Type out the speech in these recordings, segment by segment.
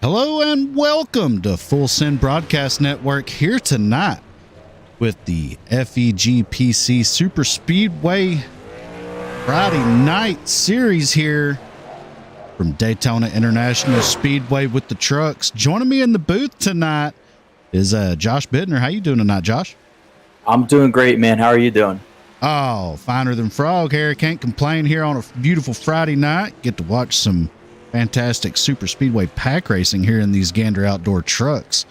Hello and welcome to Full Send Broadcast Network, here tonight with the Feg-Pc Superspeedway Friday night series here from Daytona International Speedway with the trucks. Joining me in the booth tonight is Josh Bittner. How you doing tonight, Josh? I'm doing great, man. How are you doing? Oh, finer than frog hair. Can't complain here on a beautiful Friday night. Get to watch some fantastic super speedway pack racing here in these Gander Outdoor trucks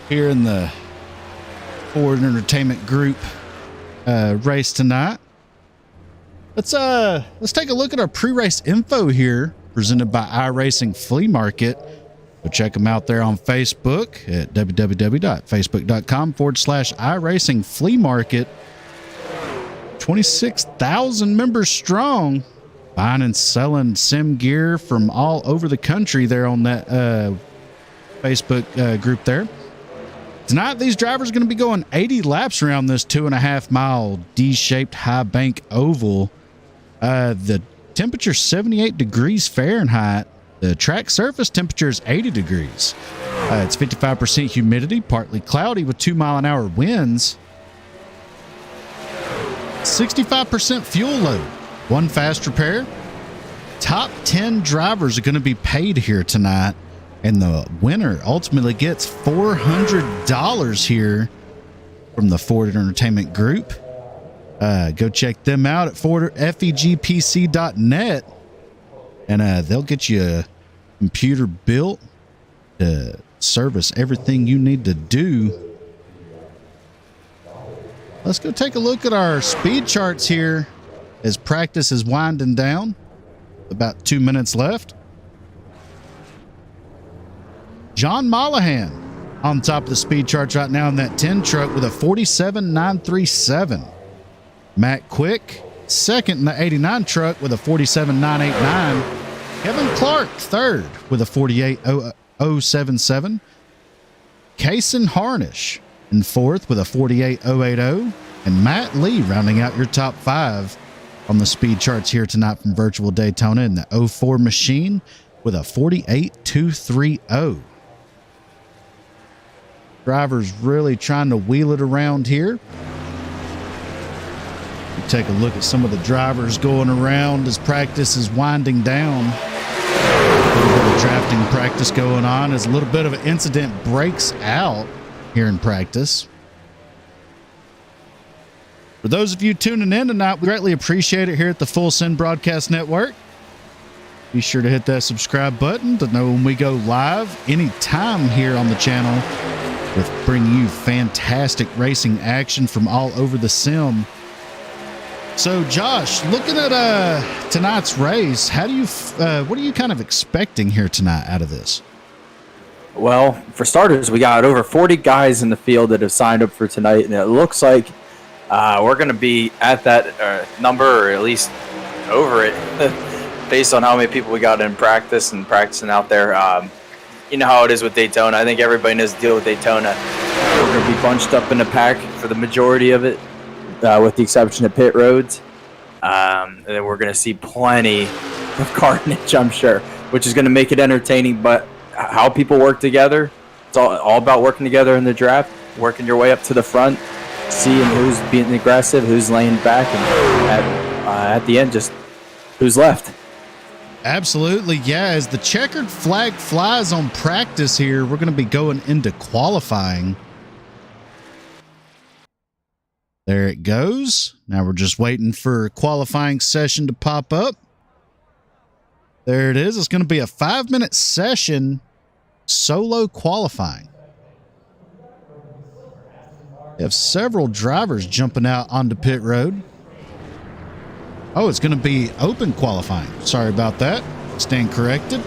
here in the Ford Entertainment Group race tonight. Let's take a look at our pre-race info here presented by iRacing Flea Market. So check them out there on Facebook at www.facebook.com/iRacing Flea Market. 26,000 members strong, buying and selling sim gear from all over the country there on that Facebook group there. Tonight, these drivers are going to be going 80 laps around this 2.5 mile D-shaped high bank oval. The temperature 78 degrees Fahrenheit. The track surface temperature is 80 degrees. It's 55% humidity, partly cloudy with 2-mile-an-hour winds. 65% fuel load. One fast repair. Top 10 drivers are going to be paid here tonight, and the winner ultimately gets $400 here from the Ford Entertainment Group. Go check them out at fegpc.net, and they'll get you a computer built to service everything you need to do. Let's go take a look at our speed charts here as practice is winding down. About 2 minutes left. John Mollahan on top of the speed charts right now in that 10 truck with a 47.937. Matt Quick second in the 89 truck with a 47.989. Kevin Clark third with a 48.077. Kaysen Harnish in fourth with a 48.080. And Matt Lee rounding out your top five on the speed charts here tonight from Virtual Daytona in the 04 machine with a 48.230. Drivers really trying to wheel it around here. You take a look at some of the drivers going around as practice is winding down. A little bit of drafting practice going on as a little bit of an incident breaks out here in practice. For those of you tuning in tonight, we greatly appreciate it here at the Full Send Broadcast Network. Be sure to hit that subscribe button to know when we go live anytime here on the channel with bringing you fantastic racing action from all over the sim. So, Josh, looking at tonight's race, how do you what are you kind of expecting here tonight out of this? Well, for starters, we got over 40 guys in the field that have signed up for tonight, and it looks like we're going to be at that number, or at least over it, based on how many people we got in practice and practicing out there. You know how it is with Daytona. I think everybody knows the deal with Daytona. We're going to be bunched up in the pack for the majority of it, with the exception of pit roads. And then we're going to see plenty of carnage, I'm sure, which is going to make it entertaining. But how people work together, it's all about working together in the draft, working your way up to the front, seeing who's being aggressive, who's laying back, and at the end, just who's left. Absolutely, yeah. As the checkered flag flies on practice here, we're going to be going into qualifying. There it goes. Now we're just waiting for a qualifying session to pop up. There it is. It's going to be a 5-minute session, solo qualifying. We have several drivers jumping out onto pit road. Oh, it's going to be open qualifying. Sorry about that. Stand corrected.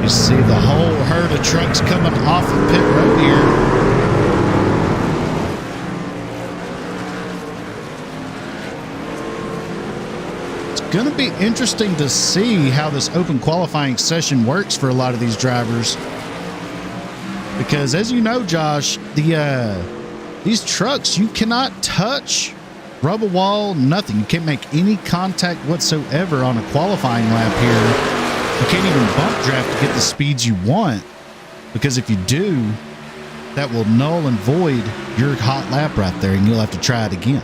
You see the whole herd of trucks coming off of pit road here. Going to be interesting to see how this open qualifying session works for a lot of these drivers, because as you know, Josh, these trucks, you cannot touch, rub a wall, nothing. You can't make any contact whatsoever on a qualifying lap here You can't even bump draft to get the speeds you want, because if you do, that will null and void your hot lap right there, and you'll have to try it again.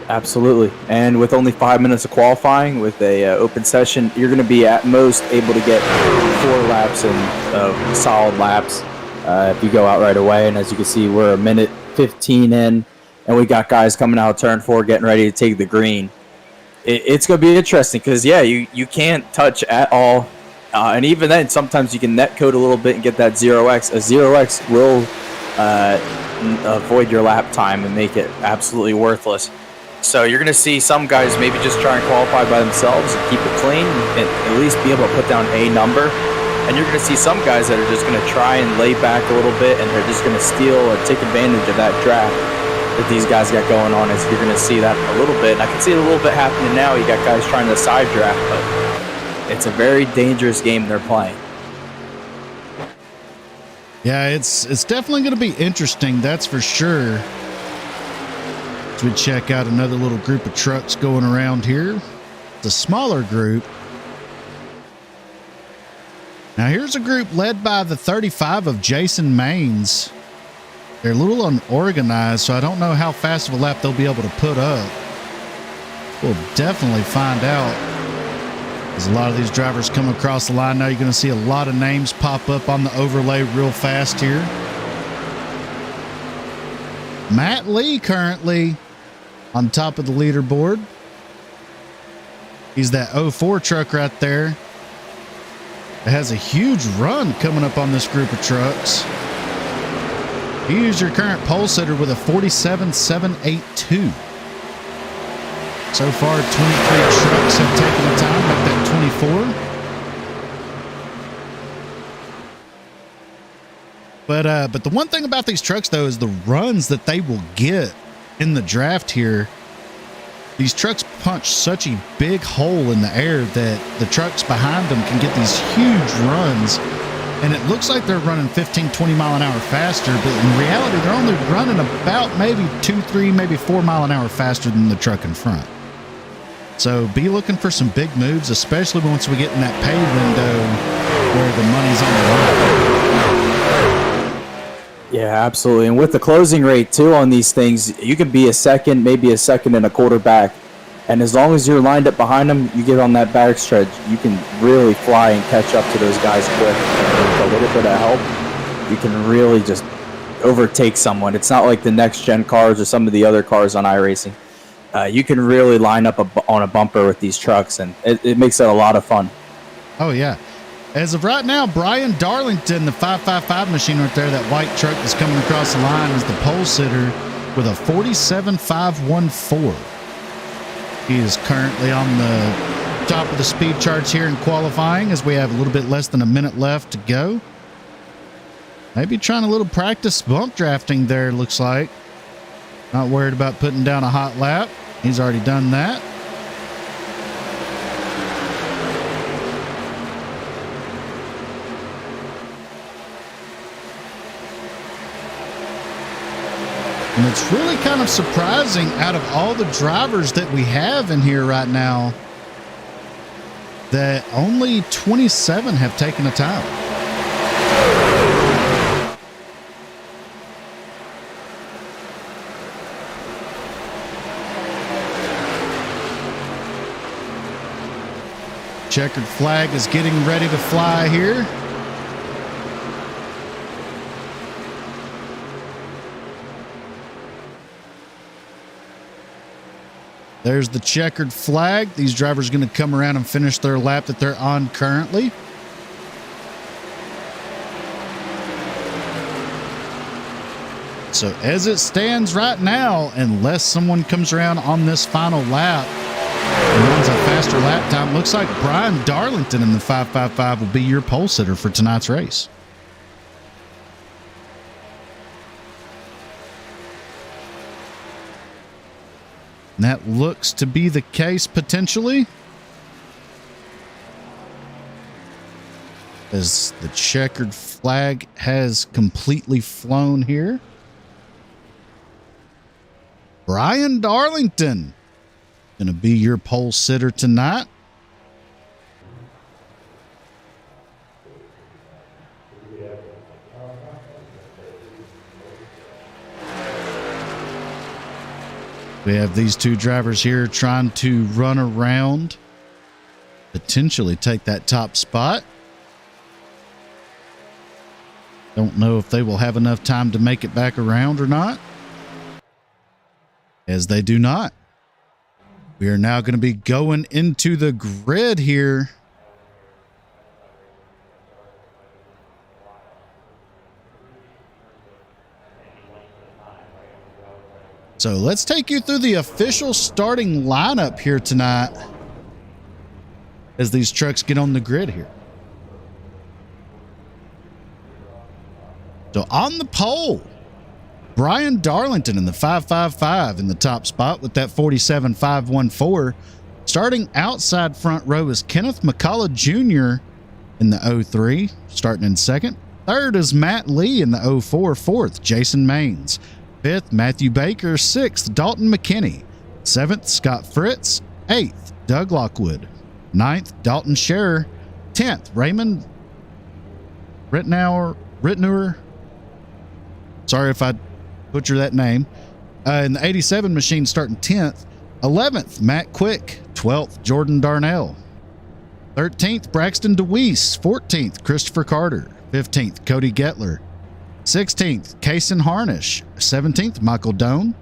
Absolutely. And with only 5 minutes of qualifying with a open session, you're going to be at most able to get 4 laps and solid laps if you go out right away. And as you can see, we're a minute 15 in, and we got guys coming out of turn 4 getting ready to take the green. It's going to be interesting because, yeah, you can't touch at all. And even then, sometimes you can net code a little bit and get that 0x. A 0x will avoid your lap time and make it absolutely worthless. So you're going to see some guys maybe just try and qualify by themselves and keep it clean and at least be able to put down a number. And you're going to see some guys that are just going to try and lay back a little bit, and they're just going to steal or take advantage of that draft that these guys got going on. As you're going to see that a little bit. And I can see it a little bit happening now. You got guys trying to side draft, but it's a very dangerous game they're playing. Yeah, it's definitely going to be interesting, that's for sure. As we check out another little group of trucks going around here. It's a smaller group. Now here's a group led by the 35 of Jason Maines. They're a little unorganized, so I don't know how fast of a lap they'll be able to put up. We'll definitely find out. As a lot of these drivers come across the line now, you're going to see a lot of names pop up on the overlay real fast here. Matt Lee currently on top of the leaderboard. He's that 04 truck right there. It has a huge run coming up on this group of trucks. He is your current pole sitter with a 47.782. So far, 23 trucks have taken the time, like that 24. But the one thing about these trucks, though, is the runs that they will get in the draft here. These trucks punch such a big hole in the air that the trucks behind them can get these huge runs. And it looks like they're running 15, 20 mile an hour faster, but in reality, they're only running about maybe 2, 3, maybe 4 mile an hour faster than the truck in front. So be looking for some big moves, especially once we get in that pay window where the money's on the line. Yeah, absolutely. And with the closing rate, too, on these things, you could be a second, maybe a second and a quarter back. And as long as you're lined up behind them, you get on that back stretch, you can really fly and catch up to those guys quick. And with a little bit of help, you can really just overtake someone. It's not like the next-gen cars or some of the other cars on iRacing. You can really line up on a bumper with these trucks, and it makes it a lot of fun. Oh, yeah. As of right now, Brian Darlington, the 555 machine right there, that white truck that's coming across the line, is the pole sitter with a 47.514. He is currently on the top of the speed charts here in qualifying as we have a little bit less than a minute left to go. Maybe trying a little practice bump drafting there, looks like. Not worried about putting down a hot lap. He's already done that. And it's really kind of surprising, out of all the drivers that we have in here right now, that only 27 have taken a time. Checkered flag is getting ready to fly here. There's the checkered flag. These drivers are going to come around and finish their lap that they're on currently. So as it stands right now, unless someone comes around on this final lap and runs a faster lap time, looks like Brian Darlington in the 555 will be your pole sitter for tonight's race. And that looks to be the case potentially, as the checkered flag has completely flown here. Brian Darlington going to be your pole sitter tonight. We have these two drivers here trying to run around, potentially take that top spot. Don't know if they will have enough time to make it back around or not. As they do not. We are now going to be going into the grid here. So let's take you through the official starting lineup here tonight as these trucks get on the grid here. So on the pole, Brian Darlington in the 555 in the top spot with that 47.514. Starting outside front row is Kenneth McCullough Jr. in the 03, starting in second. Third is Matt Lee in the 04. Fourth, Jason Maines. Fifth, Matthew Baker. Sixth, Dalton McKinney. Seventh, Scott Fritz. Eighth, Doug Lockwood. Ninth, Dalton Scherer. 10th, Raymond Rittenauer. Sorry if I butcher that name. In the 87 machine starting 10th. 11th, Matt Quick. 12th, Jordan Darnell. 13th, Braxton DeWeese. 14th, Christopher Carter. 15th, Cody Gettler. 16th, Kaysen Harnish. 17th, Michael Doan.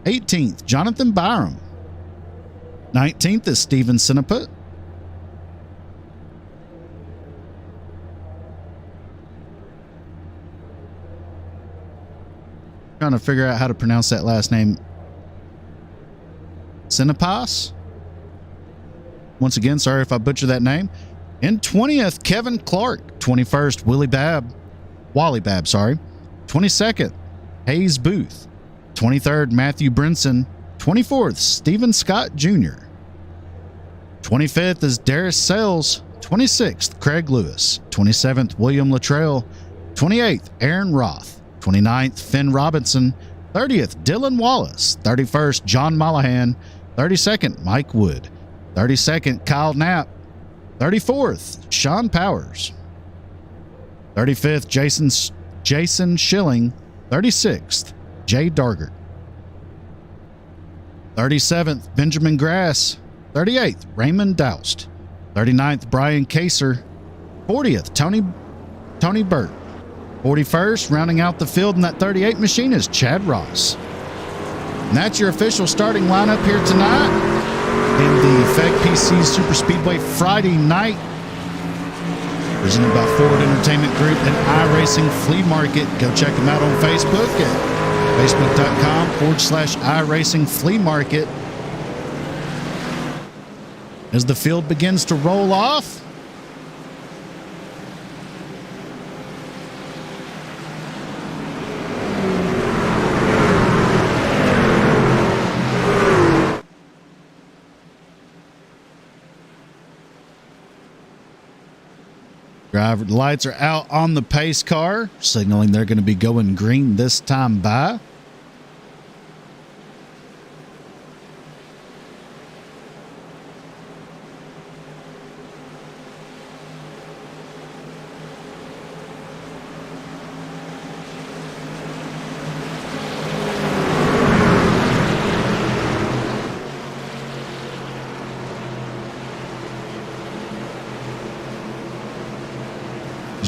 18th, Jonathan Byram. 19th is Steven Sinaput. Trying to figure out how to pronounce that last name. Sinapas. Once again, sorry if I butcher that name. In 20th, Kevin Clark. 21st, Wally Babb, sorry. 22nd, Hayes Booth. 23rd, Matthew Brinson. 24th, Stephen Scott Jr. 25th is Darius Sales. 26th, Craig Lewis. 27th, William Luttrell. 28th, Aaron Roth. 29th, Finn Robinson. 30th, Dylan Wallace. 31st, John Mollahan. 32nd, Mike Wood. 32nd, Kyle Knapp. 34th, Sean Powers. 35th, Jason Schilling. 36th, Jay Dargert. 37th, Benjamin Grass. 38th, Raymond Doust. 39th, Brian Kaser. 40th, Tony Burt. 41st, rounding out the field in that 38 machine is Chad Ross. And that's your official starting lineup here tonight in the Feg-Pc Superspeedway Friday night, presented by Ford Entertainment Group and iRacing Flea Market. Go check them out on Facebook at facebook.com/iRacing Flea Market. As the field begins to roll off, driver lights are out on the pace car, signaling they're going to be going green this time by.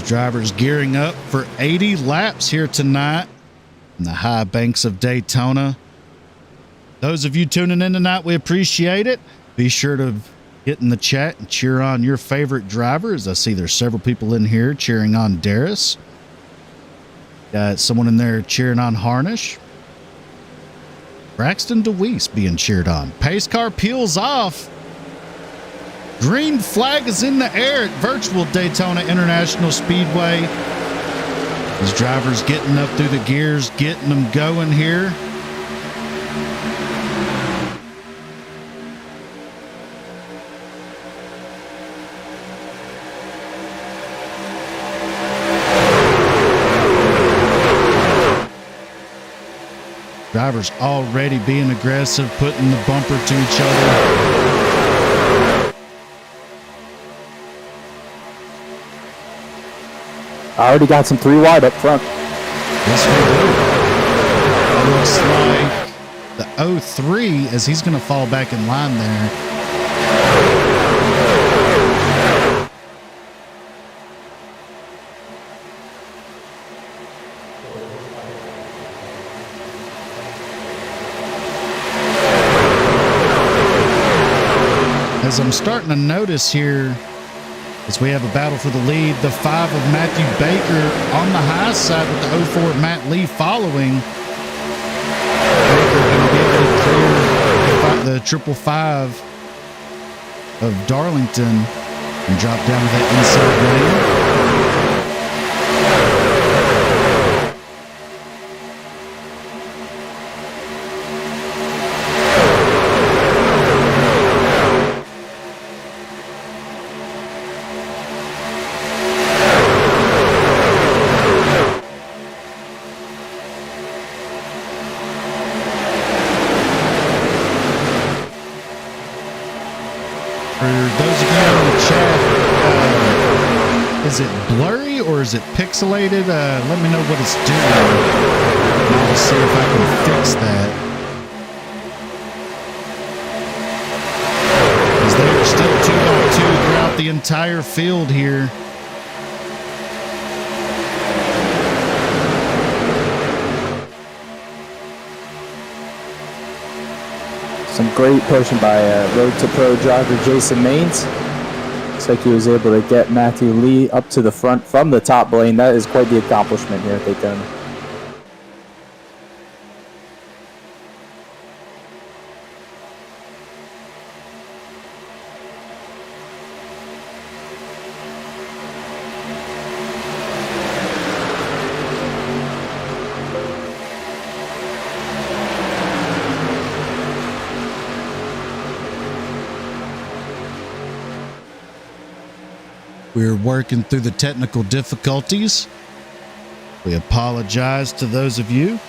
Drivers gearing up for 80 laps here tonight in the high banks of Daytona. Those of you tuning in tonight, we appreciate it. Be sure to get in the chat and cheer on your favorite drivers. I see there's several people in here cheering on Darius. Got someone in there cheering on Harnish. Braxton DeWeese being cheered on. Pace car peels off. Green flag is in the air at virtual Daytona International Speedway. These drivers getting up through the gears, getting them going here. Drivers already being aggressive, putting the bumper to each other. I already got some 3 wide up front. Yes, we do. It looks like the 03 as he's going to fall back in line there. As I'm starting to notice here, as we have a battle for the lead, the 5 of Matthew Baker on the high side with the 04 Matt Lee following. Baker going to be able to clear the 555 of Darlington and drop down to that inside lane. Is it blurry or is it pixelated? Let me know what it's doing. And I'll see if I can fix that. Because they're still 2-2 throughout the entire field here. Some great pushing by Road to Pro driver Jason Maines. Looks like he was able to get Matthew Lee up to the front from the top lane. That is quite the accomplishment here at Daytona. We're working through the technical difficulties. We apologize to those of you.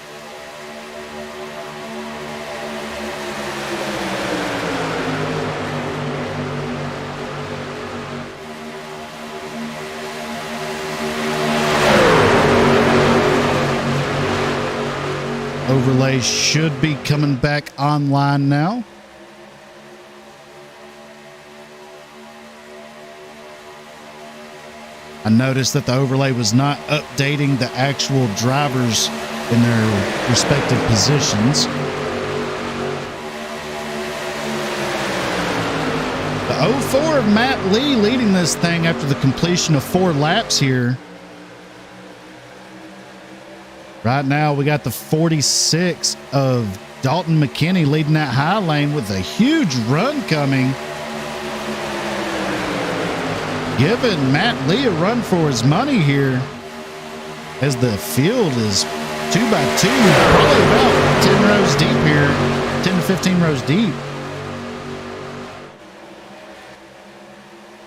Overlay should be coming back online now. I noticed that the overlay was not updating the actual drivers in their respective positions. The 04 of Matt Lee leading this thing after the completion of 4 laps here. Right now we got the 46 of Dalton McKinney leading that high lane with a huge run coming. Giving Matt Lee a run for his money here as the field is 2 by 2, probably about 10 rows deep here, 10 to 15 rows deep.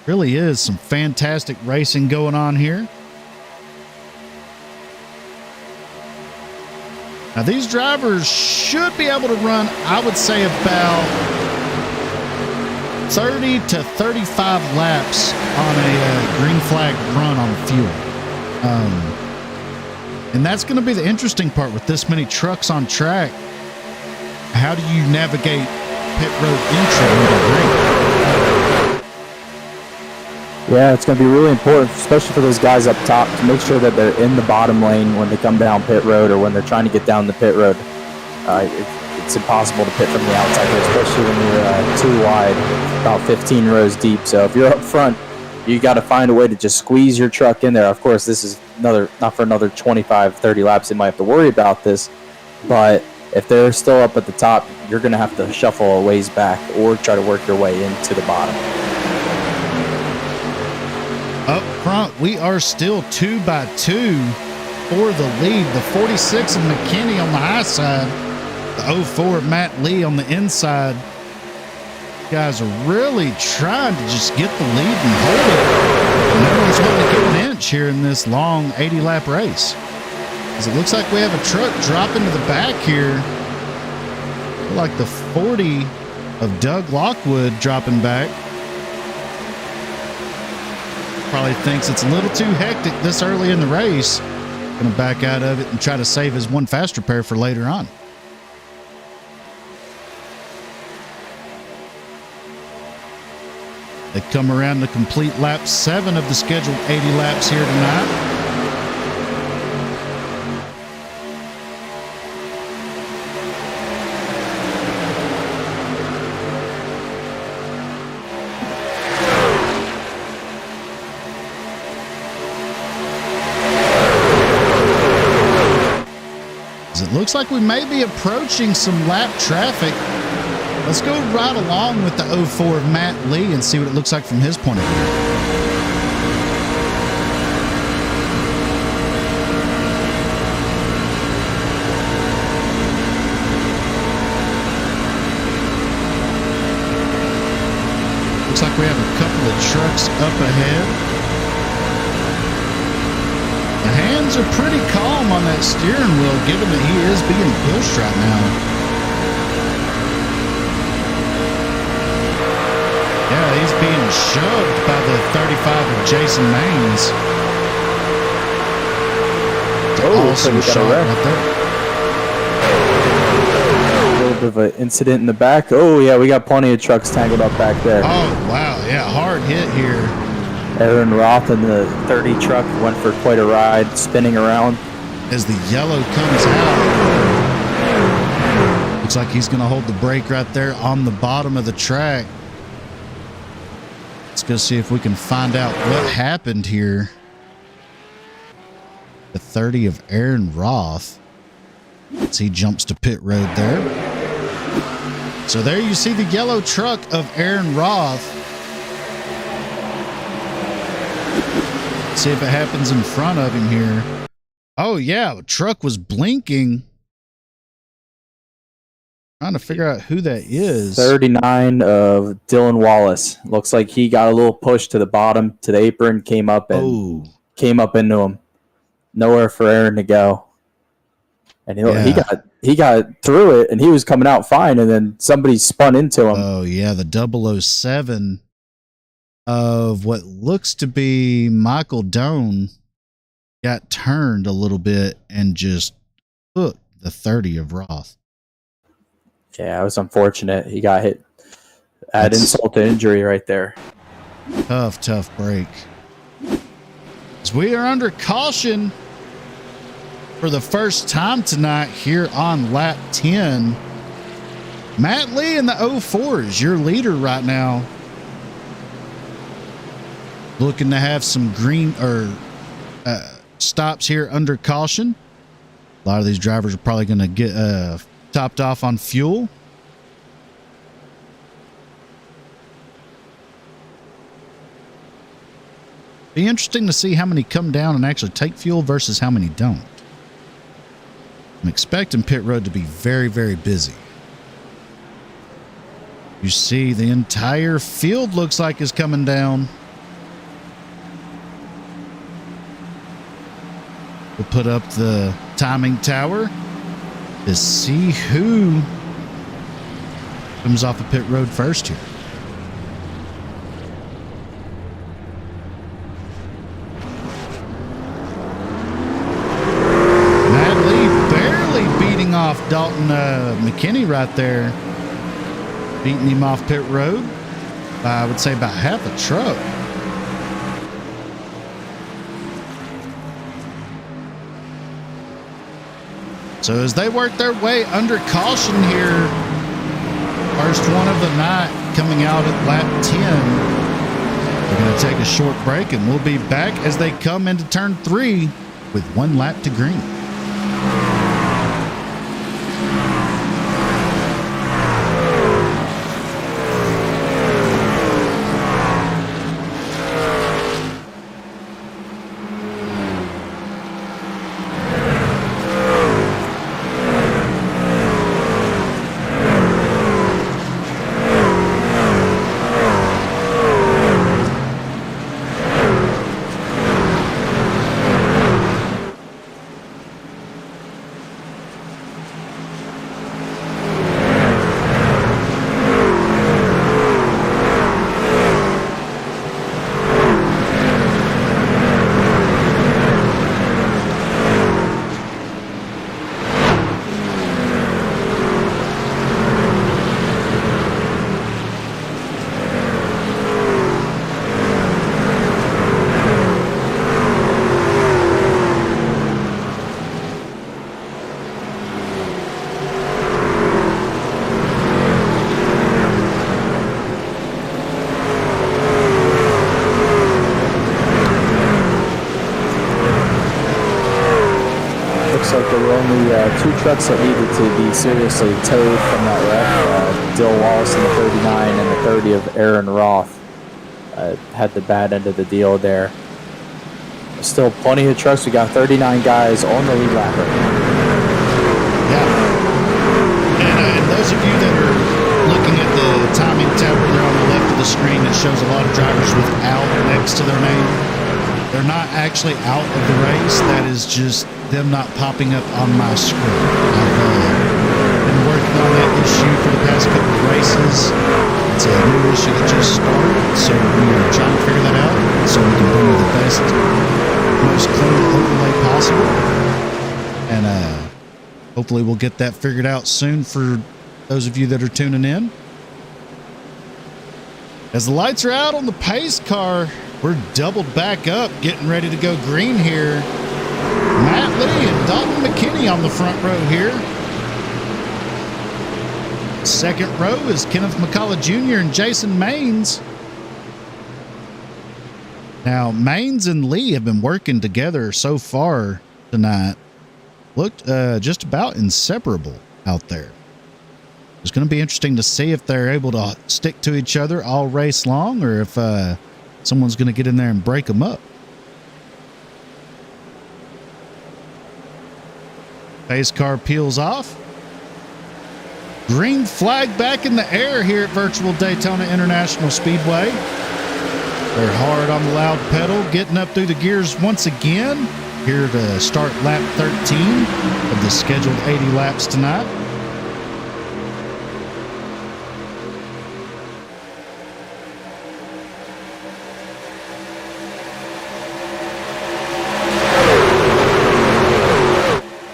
Really is some fantastic racing going on here. Now these drivers should be able to run, I would say, about 30 to 35 laps on a green flag run on fuel. And that's going to be the interesting part with this many trucks on track. How do you navigate pit road entry into green? Yeah, it's going to be really important, especially for those guys up top, to make sure that they're in the bottom lane when they come down pit road or when they're trying to get down the pit road. It's impossible to pit from the outside here, especially when you're too wide, about 15 rows deep. So if you're up front, you got to find a way to just squeeze your truck in there. Of course, this is not for another 25, 30 laps. They might have to worry about this. But if they're still up at the top, you're going to have to shuffle a ways back or try to work your way into the bottom. Up front, we are still 2 by 2 for the lead. The 46 of McKinney on the high side. The 04 Matt Lee on the inside. You guys are really trying to just get the lead and hold it. No one's wanting to give an inch here in this long 80-lap race. As it looks like we have a truck drop into the back here. Like the 40 of Doug Lockwood dropping back. Probably thinks it's a little too hectic this early in the race. Going to back out of it and try to save his one faster pair for later on. They come around to complete lap 7 of the scheduled 80 laps here tonight. It looks like we may be approaching some lap traffic. Let's go right along with the 04 of Matt Lee and see what it looks like from his point of view. Looks like we have a couple of trucks up ahead. The hands are pretty calm on that steering wheel, given that he is being pushed right now. Yeah, he's being shoved by the 35 of Jason Maines. Awesome shot right there. A little bit of an incident in the back. Oh, yeah, we got plenty of trucks tangled up back there. Oh, wow. Yeah, hard hit here. Aaron Roth in the 30 truck went for quite a ride, spinning around. As the yellow comes out, looks like he's going to hold the brake right there on the bottom of the track. Let's go see if we can find out what happened here. The 30 of Aaron Roth, as he jumps to pit road there. So there you see the yellow truck of Aaron Roth. See if it happens in front of him here. Oh, yeah. The truck was blinking. Trying to figure out who that is. 39 of Dylan Wallace. Looks like he got a little push to the bottom, to the apron, came up into him. Nowhere for Aaron to go. And he got through it, and he was coming out fine, and then somebody spun into him. Oh, yeah. The 007 of what looks to be Michael Doan got turned a little bit and just hooked the 30 of Roth. Yeah, it was unfortunate. He got hit. Add insult to injury right there. Tough break. As we are under caution for the first time tonight here on lap 10. Matt Lee in the 04 is your leader right now. Looking to have some green stops here under caution. A lot of these drivers are probably going to get topped off on fuel. Be interesting to see how many come down and actually take fuel versus how many don't. I'm expecting pit road to be very, very busy. You see the entire field looks like is coming down. We'll put up the timing tower to see who comes off of pit road first here. Matt Lee barely beating off Dalton McKinney right there. Beating him off pit road by, I would say, about half a truck. So as they work their way under caution here, first one of the night coming out at lap 10. We're going to take a short break and we'll be back as they come into turn 3 with 1 lap to green. there were only 2 trucks that needed to be seriously towed from that wreck. Dill Wallace in the 39 and the 30 of Aaron Roth had the bad end of the deal there. Still plenty of trucks. We got 39 guys on the lead lap right now. Yeah. And those of you that are looking at the timing tab there on the left of the screen, that shows a lot of drivers without next to their name. They're not actually out of the race. That is just them not popping up on my screen. I've been working on that issue for the past couple of races. It's a new issue that just started, so we are trying to figure that out so we can bring you the best, most clean overlay possible. And hopefully we'll get that figured out soon for those of you that are tuning in. As the lights are out on the pace car, we're doubled back up, getting ready to go green here. Matt Lee and Dalton McKinney on the front row here. Second row is Kenneth McCullough Jr. and Jason Maines. Now, Maines and Lee have been working together so far tonight. Looked just about inseparable out there. It's going to be interesting to see if they're able to stick to each other all race long, or if someone's going to get in there and break them up. Pace car peels off. Green flag back in the air here at Virtual Daytona International Speedway. They're hard on the loud pedal, getting up through the gears once again. Here to start lap 13 of the scheduled 80 laps tonight.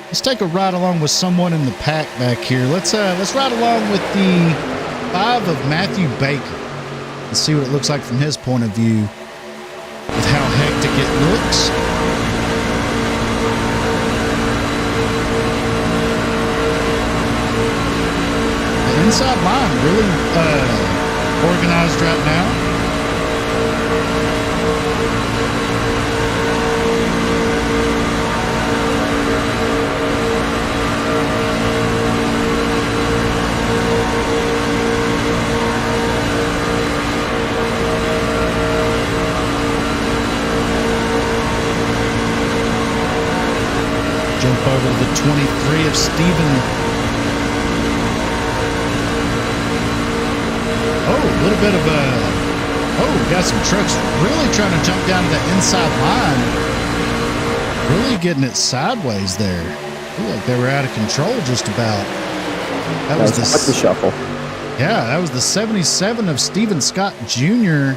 Let's take a ride along with someone in the pack back here. Let's ride along with the 5 of Matthew Baker and see what it looks like from his point of view with how hectic it looks. The inside line really organized right now. Jump over to the 23 of Steven. Oh, a little bit of we got some trucks really trying to jump down to the inside line. Really getting it sideways there. Feel like they were out of control just about. That was the shuffle. Yeah, that was the 77 of Stephen Scott Jr.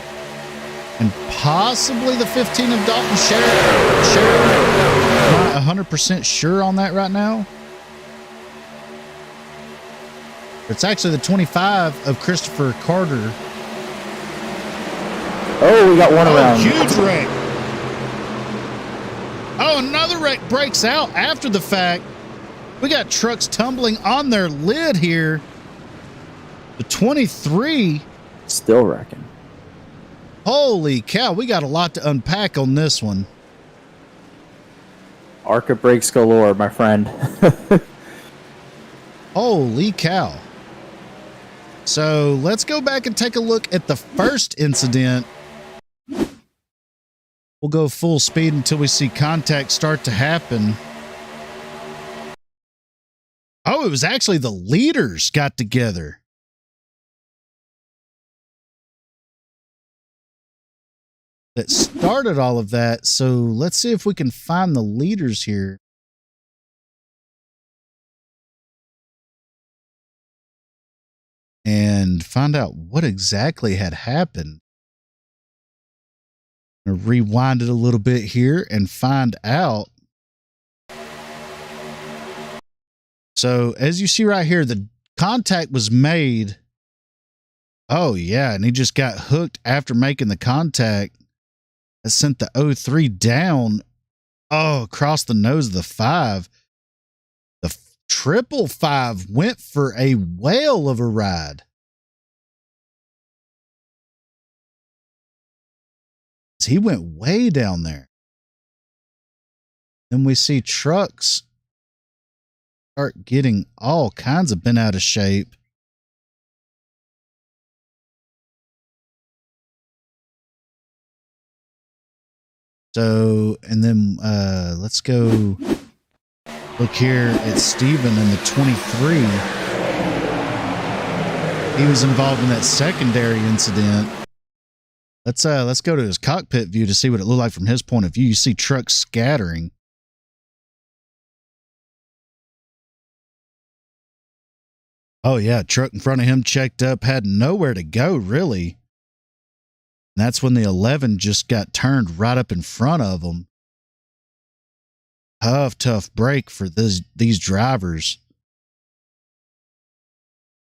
and possibly the 15 of Dalton Sheriff. Not 100% sure on that right now. It's actually the 25 of Christopher Carter. Oh, we got one around. Huge wreck. Oh, another wreck breaks out after the fact. We got trucks tumbling on their lid here. The 23. Still wrecking. Holy cow, we got a lot to unpack on this one. Arca brakes galore, my friend. Holy cow. So let's go back and take a look at the first incident. We'll go full speed until we see contact start to happen. Oh, it was actually the leaders got together. That started all of that. So let's see if we can find the leaders here. And find out what exactly had happened. I'm going to rewind it a little bit here and find out. So as you see right here, the contact was made. Oh yeah, and he just got hooked after making the contact. That sent the 03 down. Oh, across the nose of the 5. The triple 5 went for a whale of a ride. He went way down there. Then we see trucks start getting all kinds of bent out of shape. So, and then let's go look here at Steven in the 23. He was involved in that secondary incident. Let's go to his cockpit view to see what it looked like from his point of view. You see trucks scattering. Oh yeah, truck in front of him checked up, had nowhere to go really. And that's when the 11 just got turned right up in front of him. Tough break for these drivers.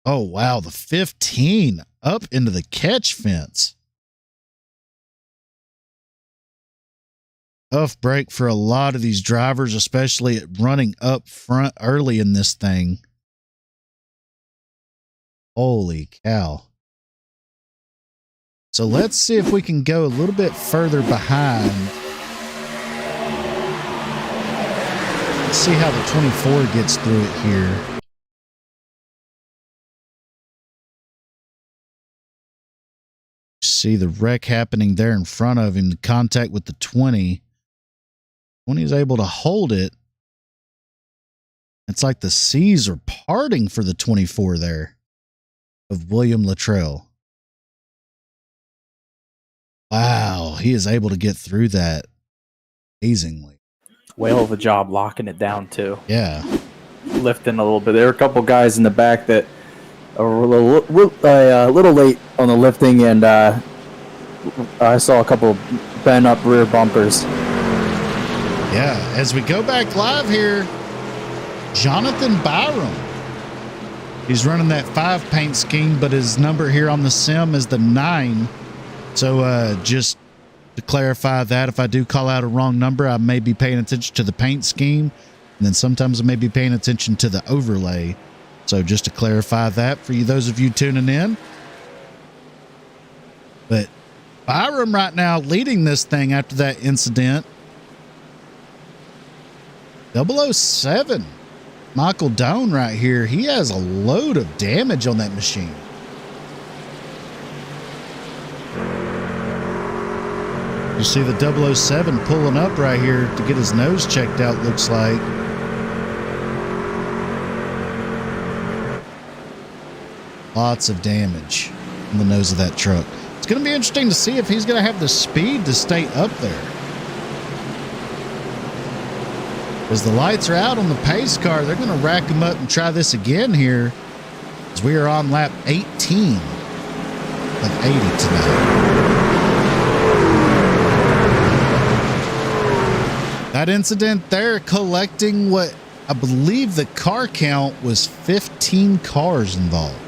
Oh wow, the 15 up into the catch fence. Tough break for a lot of these drivers, especially at running up front early in this thing. Holy cow. So let's see if we can go a little bit further behind. Let's see how the 24 gets through it here. See the wreck happening there in front of him, the contact with the 20. When he's able to hold it, it's like the seas are parting for the 24 there of William Luttrell. Wow, he is able to get through that amazingly. Whale of a job locking it down too. Yeah. Lifting a little bit. There were a couple guys in the back that are a little late on the lifting, and I saw a couple bent up rear bumpers. Yeah, as we go back live here, Jonathan Byram. He's running that 5 paint scheme, but his number here on the sim is the 9. So just to clarify that, if I do call out a wrong number, I may be paying attention to the paint scheme, and then sometimes I may be paying attention to the overlay. So just to clarify that for you, those of you tuning in. But Byram right now leading this thing after that incident. 007, Michael Doan right here. He has a load of damage on that machine. You see the 007 pulling up right here to get his nose checked out, looks like. Lots of damage on the nose of that truck. It's going to be interesting to see if he's going to have the speed to stay up there. As the lights are out on the pace car, they're going to rack them up and try this again here, as we are on lap 18 of 80 tonight. That incident there, collecting what I believe the car count was 15 cars involved.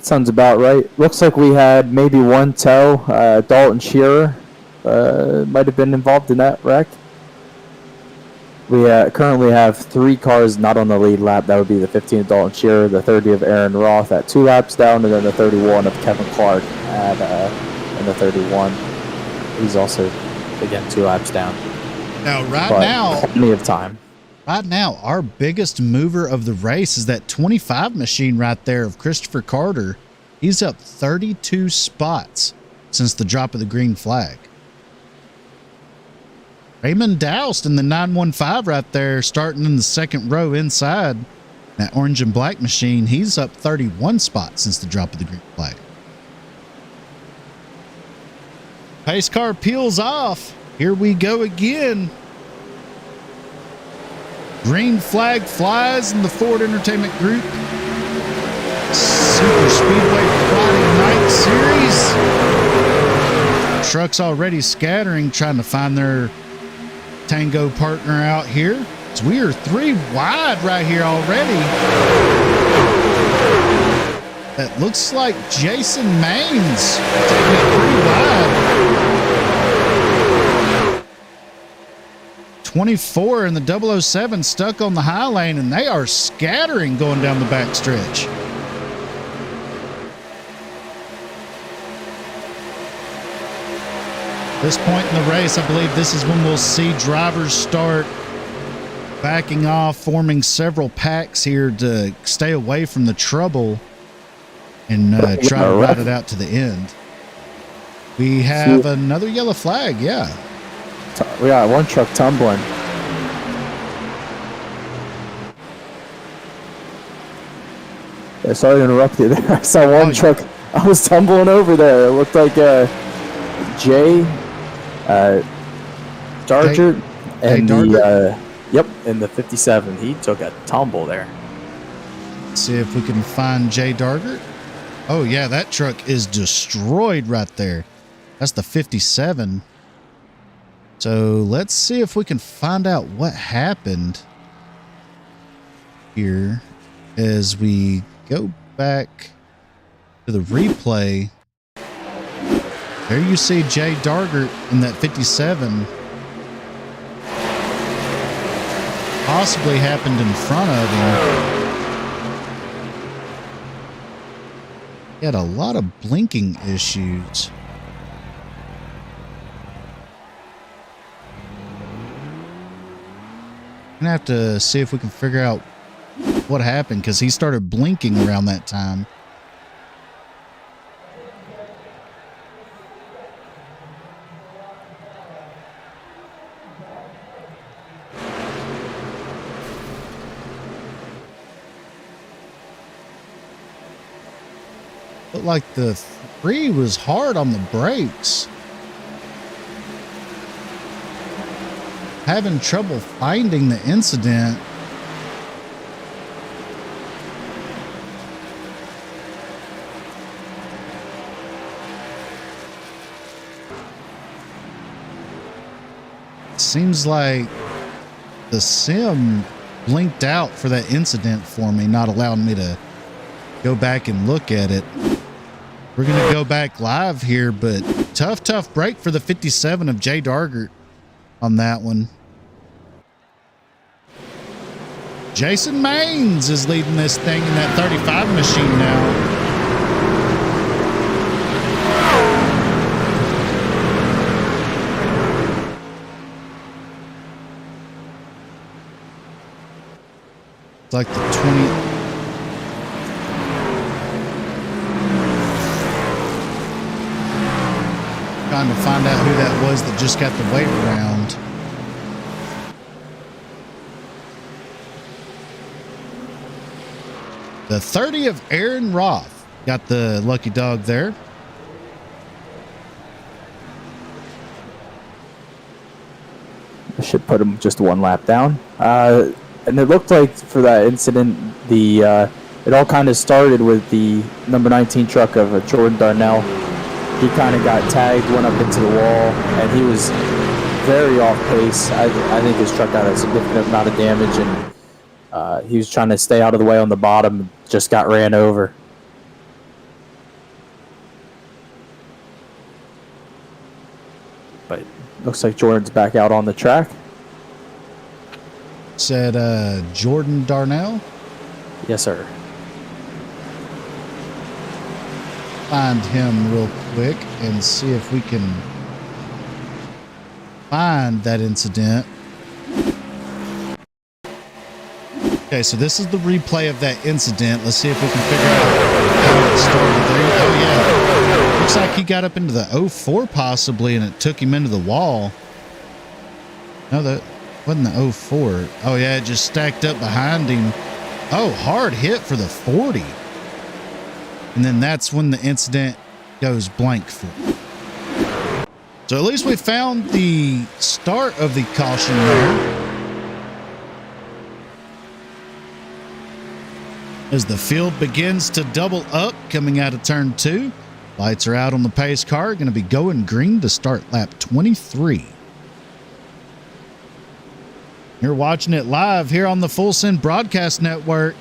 Sounds about right. Looks like we had maybe one tow. Dalton Shearer might have been involved in that wreck. We currently have 3 cars not on the lead lap. That would be the 15 of Dalton Shearer, the 30 of Aaron Roth at 2 laps down, and then the 31 of Kevin Clark in the 31. He's also, again, 2 laps down. Now, now, plenty of time. Right now, our biggest mover of the race is that 25 machine right there of Christopher Carter. He's up 32 spots since the drop of the green flag. Raymond Doust in the 915 right there, starting in the second row inside that orange and black machine. He's up 31 spots since the drop of the green flag. Pace car peels off. Here we go again. Green flag flies in the Ford Entertainment Group Superspeedway Friday Night Series. Trucks already scattering, trying to find their tango partner out here. So we are 3 wide right here already. That looks like Jason Maines taking it 3 wide. 24 and the 007 stuck on the high lane, and they are scattering going down the back stretch. This point in the race, I believe this is when we'll see drivers start backing off, forming several packs here to stay away from the trouble and try to ride it out to the end. We have another yellow flag, yeah. We got one truck tumbling. Yeah, sorry to interrupt you there. I saw one truck. I was tumbling over there. It looked like Jay Darger and and the 57. He took a tumble there. Let's see if we can find Jay Darger. Oh yeah, that truck is destroyed right there. That's the 57. So let's see if we can find out what happened here as we go back to the replay. There you see Jay Darger in that 57. Possibly happened in front of him. He had a lot of blinking issues. Gonna have to see if we can figure out what happened because he started blinking around that time. Looked like the 3 was hard on the brakes. Having trouble finding the incident. Seems like the sim blinked out for that incident for me, not allowing me to go back and look at it. We're going to go back live here, but tough break for the 57 of Jay Darger on that one. Jason Maines is leading this thing in that 35 machine now. It's like the 20. Trying to find out who that was that just got the wave around. The 30 of Aaron Roth got the lucky dog there. I should put him just one lap down. And it looked like for that incident, it all kind of started with the number 19 truck of Jordan Darnell. He kind of got tagged, went up into the wall, and he was very off pace. I think his truck got a significant amount of damage, and he was trying to stay out of the way on the bottom, just got ran over. But looks like Jordan's back out on the track. Said Jordan Darnell? Yes, sir. Find him real quick and see if we can find that incident. Okay, so this is the replay of that incident. Let's see if we can figure out how it started there. Oh, yeah. Looks like he got up into the 04 possibly, and it took him into the wall. No, that wasn't the 04. Oh, yeah, it just stacked up behind him. Oh, hard hit for the 40. And then that's when the incident goes blank for him. So at least we found the start of the caution there. As the field begins to double up coming out of turn 2, lights are out on the pace car, going to be going green to start lap 23. You're watching it live here on the Full Send Broadcast Network.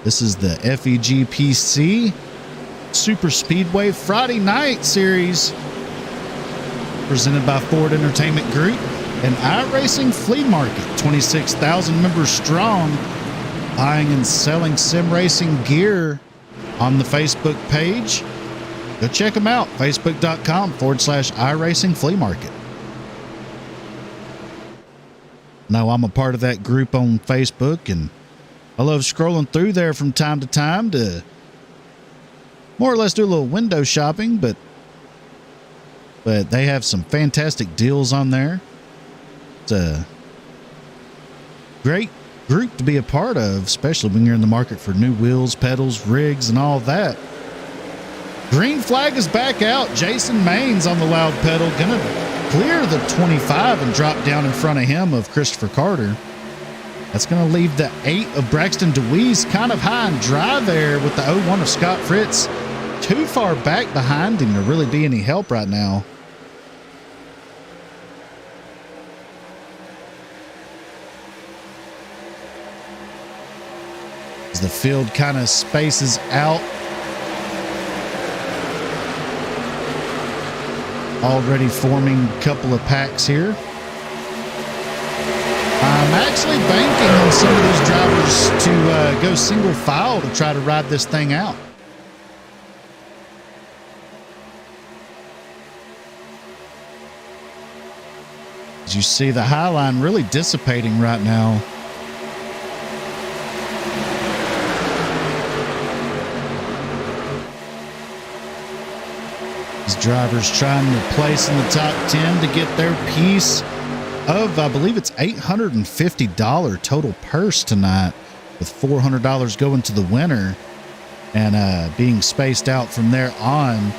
This is the Feg-Pc Superspeedway Friday Night Series presented by Ford Entertainment Group and iRacing Flea Market, 26,000 members strong, buying and selling sim racing gear on the Facebook page. go check them out. Facebook.com/iRacing Flea Market. Now, I'm a part of that group on Facebook, and I love scrolling through there from time to time to more or less do a little window shopping, but they have some fantastic deals on there. It's a great group to be a part of, especially when you're in the market for new wheels, pedals, rigs, and all that. Green flag is back out. Jason Maines on the loud pedal, gonna clear the 25 and drop down in front of him of Christopher Carter. That's going to leave the 8 of Braxton DeWeese kind of high and dry there with the 01 of Scott Fritz too far back behind him to really be any help right now. As the field kind of spaces out, already forming a couple of packs here. I'm actually banking on some of those drivers to go single file to try to ride this thing out. As you see the high line really dissipating right now. These drivers trying to place in the top 10 to get their piece of, I believe it's $850 total purse tonight, with $400 going to the winner and being spaced out from there on.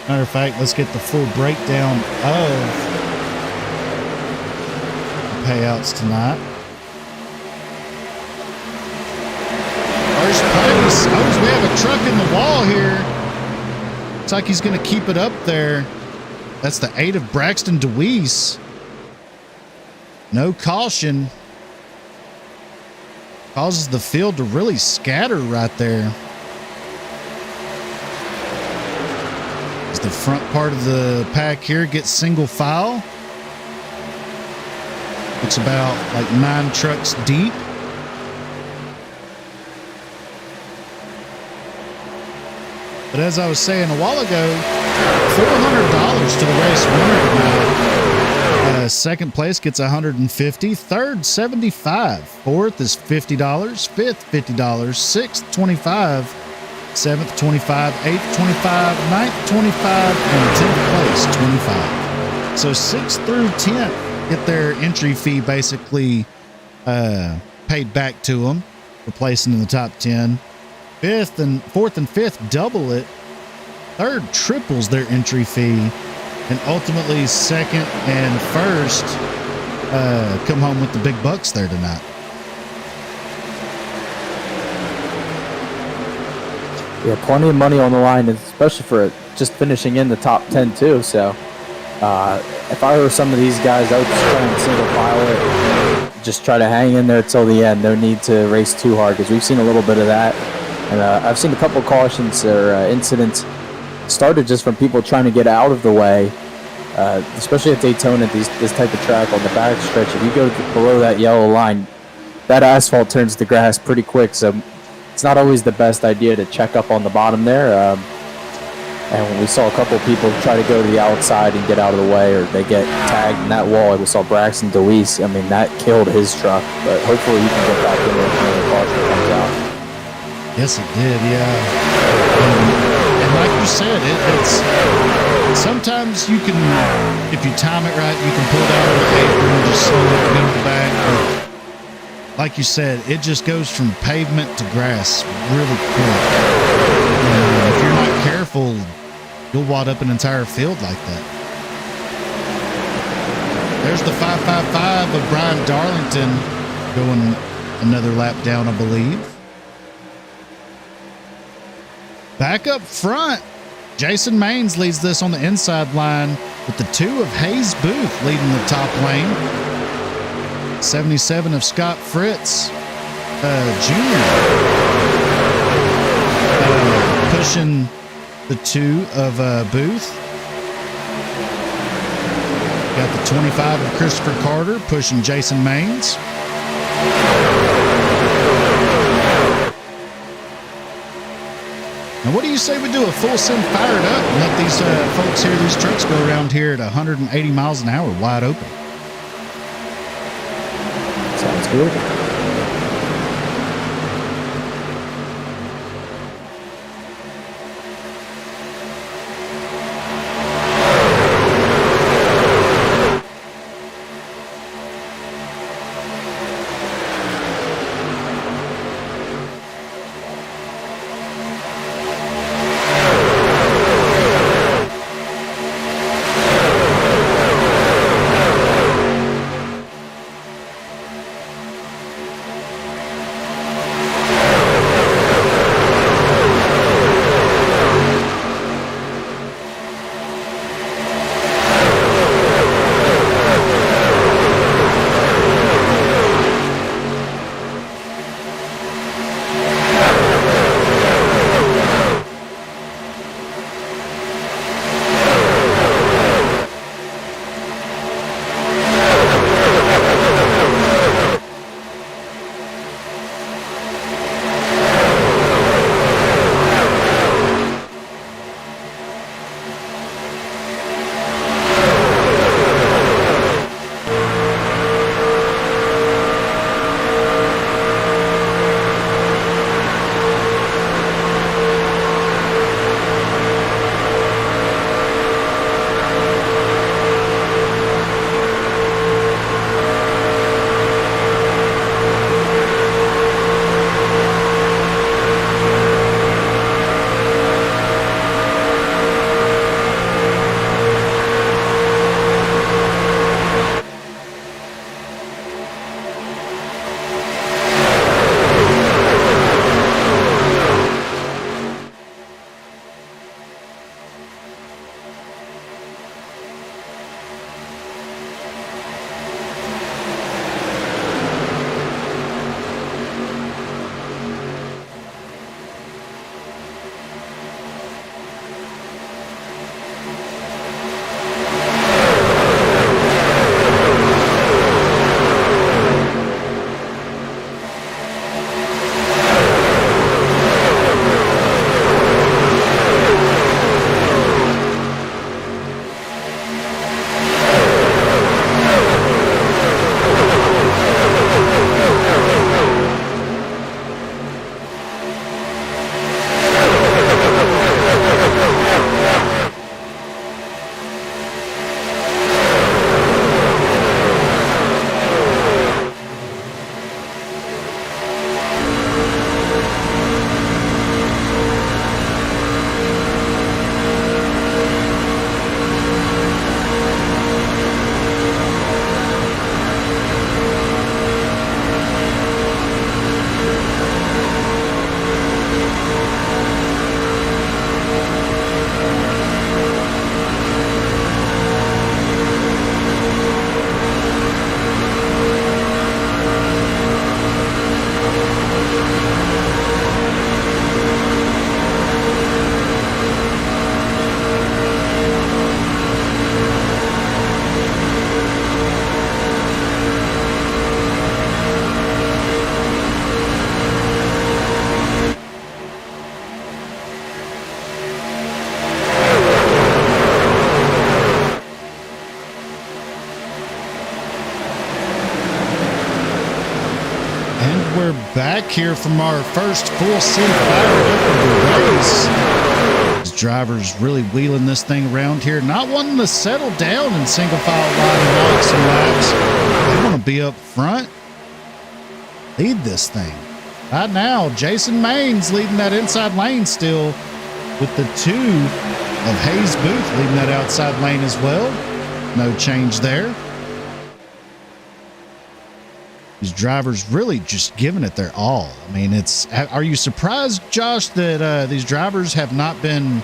Matter of fact, let's get the full breakdown of the payouts tonight. First place. Oh, we have a truck in the wall here. Looks like he's going to keep it up there. That's the 8 of Braxton DeWeese. No caution. Causes the field to really scatter right there. As the front part of the pack here gets single file. It's about like 9 trucks deep. But as I was saying a while ago, $400 to the race winner tonight. Second place gets $150. Third, $75. Fourth is $50. Fifth, $50. Sixth, $25. Seventh, $25. Eighth, $25. Ninth, $25. And 10th place, $25. So 6th through 10th get their entry fee basically paid back to them for placing in the top 10. Fourth and fifth double it. Third triples their entry fee. And ultimately, second and first come home with the big bucks there tonight. Yeah, plenty of money on the line, especially for just finishing in the top 10 too. So if I were some of these guys, I would just try and single file it. Just try to hang in there till the end. No need to race too hard, because we've seen a little bit of that. And I've seen a couple cautions or incidents started just from people trying to get out of the way, especially at Daytona, this type of track on the back stretch. If you go below that yellow line, that asphalt turns to grass pretty quick, so it's not always the best idea to check up on the bottom there. And when we saw a couple of people try to go to the outside and get out of the way, or they get tagged in that wall, we saw Braxton DeWeese. I mean, that killed his truck, but hopefully he can get back in there when the caution comes out. Yes, it did, yeah. And like you said, it's sometimes you can, if you time it right, you can pull down on the apron and just slow it and go to the back. But like you said, it just goes from pavement to grass really quick. And if you're not careful, you'll wad up an entire field like that. There's the 555 of Brian Darlington going another lap down, I believe. Back up front, Jason Maines leads this on the inside line with the 2 of Hayes Booth leading the top lane. 77 of Scott Fritz Jr. Pushing the 2 of Booth. Got the 25 of Christopher Carter pushing Jason Maines. Now, what do you say we do a full send, fire it up, and let these folks here, these trucks go around here at 180 miles an hour wide open? Sounds good. we're back here from our first full send fire up of the race. These drivers really wheeling this thing around here, not wanting to settle down in single file line and walk some laps. They want to be up front, lead this thing. Right now, Jason Main's leading that inside lane still, with the two of Hayes Booth leading that outside lane as well. No change there. These drivers really just giving it their all. I mean, are you surprised, Josh, that these drivers have not been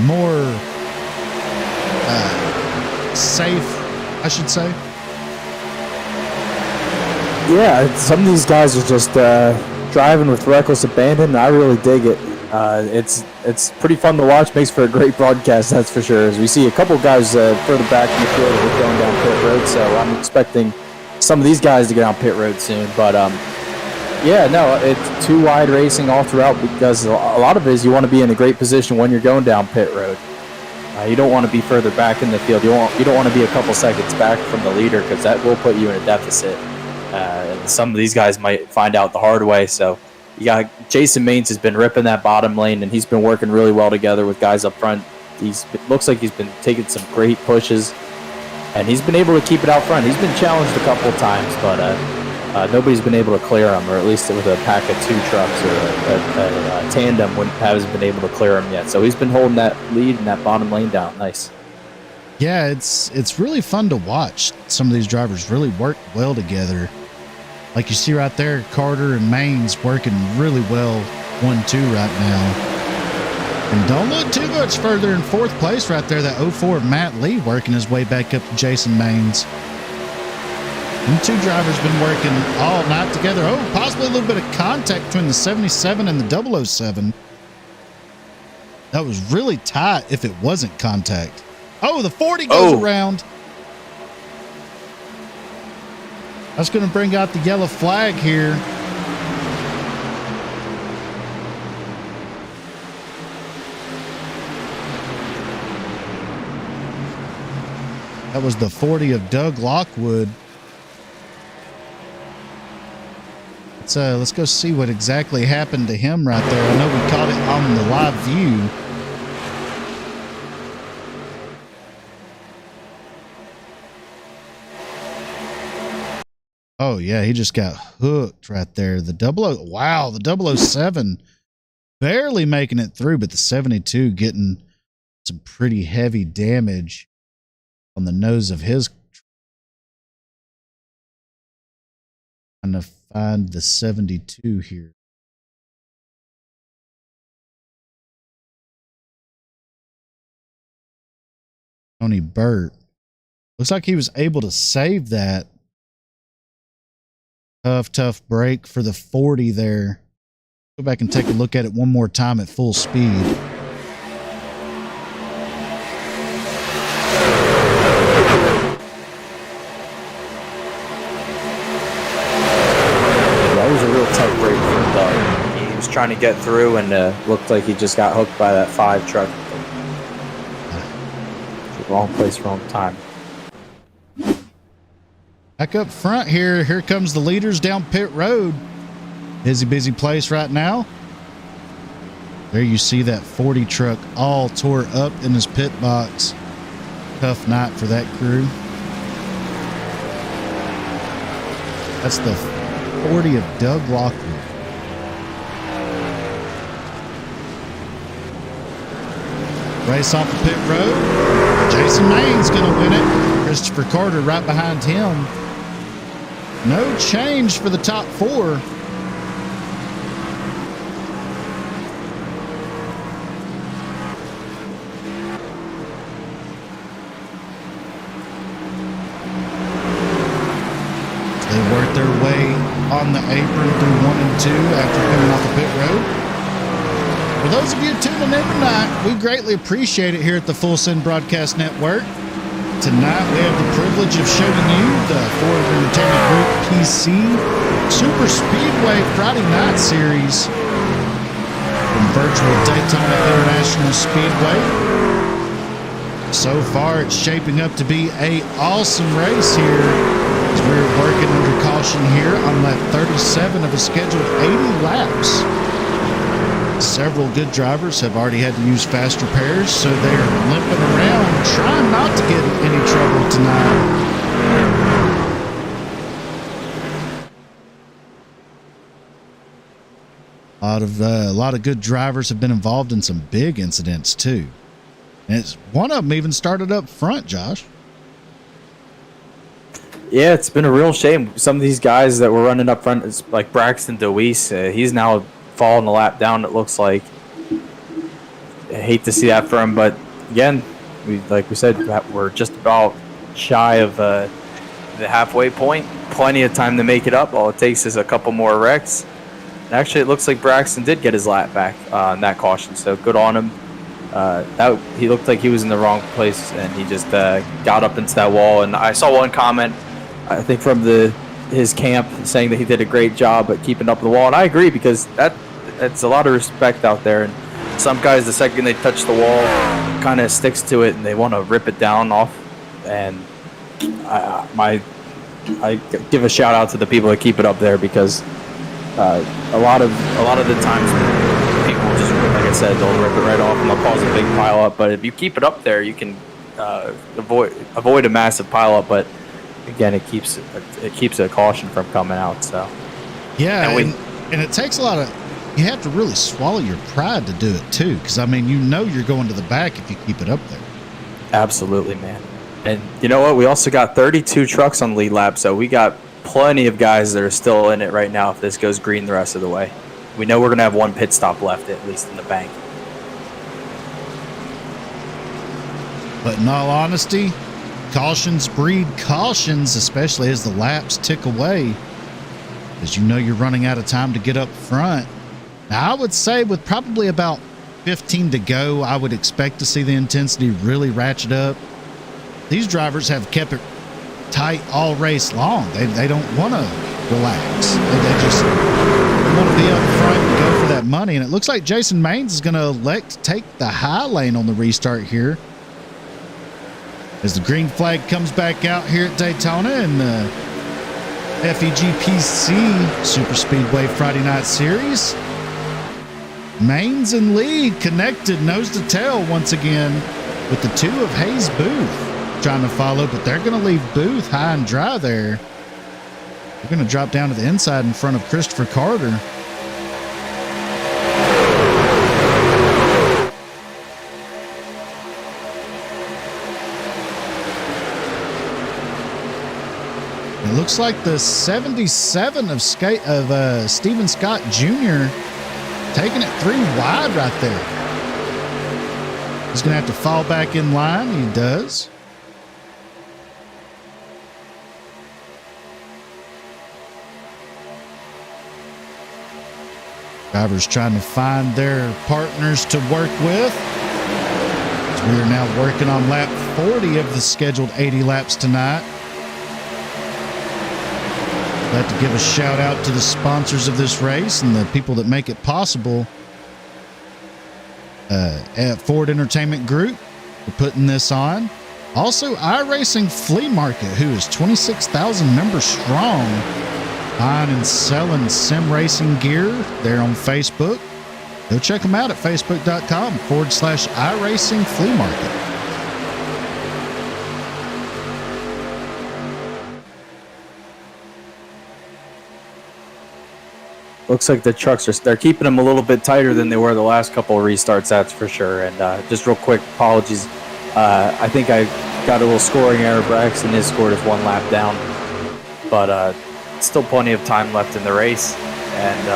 more safe, I should say? Yeah, some of these guys are just driving with reckless abandon, and I really dig it. It's pretty fun to watch. Makes for a great broadcast, that's for sure. As we see a couple guys further back in the field are going down pit road, so I'm expecting some of these guys to get on pit road soon. But Yeah, no, it's too wide racing all throughout because a lot of it is you want to be in a great position when you're going down pit road. You don't want to be further back in the field. You don't want to be a couple seconds back from the leader because that will put you in a deficit. And some of these guys might find out the hard way. So you got Jason Maines has been ripping that bottom lane, and he's been working really well together with guys up front. Looks like he's been taking some great pushes, and he's been able to keep it out front. He's been challenged a couple of times, but nobody's been able to clear him, or at least with a pack of 2 trucks or a tandem hasn't been able to clear him yet. So he's been holding that lead and that bottom lane down. Nice. Yeah, it's really fun to watch. Some of these drivers really work well together. Like you see right there, Carter and Maines working really well 1-2 right now. And don't look too much further in 4th place right there. That 04 Matt Lee working his way back up to Jason Maines. And 2 drivers been working all night together. Oh, possibly a little bit of contact between the 77 and the 007. That was really tight if it wasn't contact. Oh, the 40 goes around. That's going to bring out the yellow flag here. That was the 40 of Doug Lockwood. Let's go see what exactly happened to him right there. I know we caught it on the live view. Oh, yeah, he just got hooked right there. Wow, the 007 barely making it through, but the 72 getting some pretty heavy damage on the nose of his. Trying to find the 72 here. Tony Burt. Looks like he was able to save that. Tough break for the 40 there. Go back and take a look at it one more time at full speed. That was a real tough break for Doug. He was trying to get through and looked like he just got hooked by that 5 truck. Wrong place, wrong time. Back up front here. Here comes the leaders down pit road. Busy place right now. There you see that 40 truck all tore up in his pit box. Tough night for that crew. That's the 40 of Doug Lockwood. Race off the pit road. Jason Maines going to win it. Christopher Carter right behind him. No change for the top 4. They work their way on the apron through 1 and 2 after coming off the pit road. For those of you tuning in tonight, we greatly appreciate it here at the Full Send Broadcast Network. Tonight, we have the privilege of showing you the Ford Entertainment Group PC Superspeedway Friday Night Series from virtual Daytona International Speedway. So far, it's shaping up to be an awesome race here as we're working under caution here on lap 37 of a scheduled 80 laps. Several good drivers have already had to use faster pairs, so they're limping around, trying not to get in any trouble tonight. A lot of good drivers have been involved in some big incidents too, and one of them even started up front. Josh. Yeah, it's been a real shame. Some of these guys that were running up front, like Braxton DeWeese, he's now falling a lap down, it looks like. I hate to see that for him, but again, like we said, we're just about shy of the halfway point. Plenty of time to make it up. All it takes is a couple more wrecks. And actually, it looks like Braxton did get his lap back on that caution, so good on him. He looked like he was in the wrong place, and he just got up into that wall. And I saw one comment, I think from his camp, saying that he did a great job at keeping up the wall, and I agree, because that's a lot of respect out there. And some guys, the second they touch the wall, kind of sticks to it and they want to rip it down off. And I give a shout out to the people that keep it up there, because a lot of the times people just, like I said, they'll rip it right off and they'll cause a big pile up. But if you keep it up there, you can avoid a massive pile up. But again, it keeps a caution from coming out. So yeah, and it takes a lot of, you have to really swallow your pride to do it too, because I mean, you're going to the back if you keep it up there. Absolutely, man. And you know what? We also got 32 trucks on lead lap, so we got plenty of guys that are still in it right now if this goes green the rest of the way. We know we're going to have one pit stop left, at least in the bank. But in all honesty, cautions breed cautions, especially as the laps tick away, because you know you're running out of time to get up front. Now, I would say with probably about 15 to go, I would expect to see the intensity really ratchet up. These drivers have kept it tight all race long. They don't want to relax. They just want to be up front and go for that money. And it looks like Jason Maines is going to elect to take the high lane on the restart here, as the green flag comes back out here at Daytona in the Feg-Pc Super Speedway Friday Night Series. Maines in lead, connected nose to tail once again with the two of Hayes Booth trying to follow, but they're going to leave Booth high and dry there. They're going to drop down to the inside in front of Christopher Carter. It looks like the 77 of Steven Scott Jr. taking it 3 wide right there. He's going to have to fall back in line. He does. Drivers trying to find their partners to work with. As we are now working on lap 40 of the scheduled 80 laps tonight. I'd like to give a shout out to the sponsors of this race and the people that make it possible. At Ford Entertainment Group for putting this on. Also, iRacing Flea Market, who is 26,000 members strong, buying and selling sim racing gear there on Facebook. Go check them out at facebook.com/iRacing Flea Market. Looks like the trucks they're keeping them a little bit tighter than they were the last couple of restarts, that's for sure. And just real quick, apologies. I think I got a little scoring error. Braxton is scored as 1 lap down, but still plenty of time left in the race. And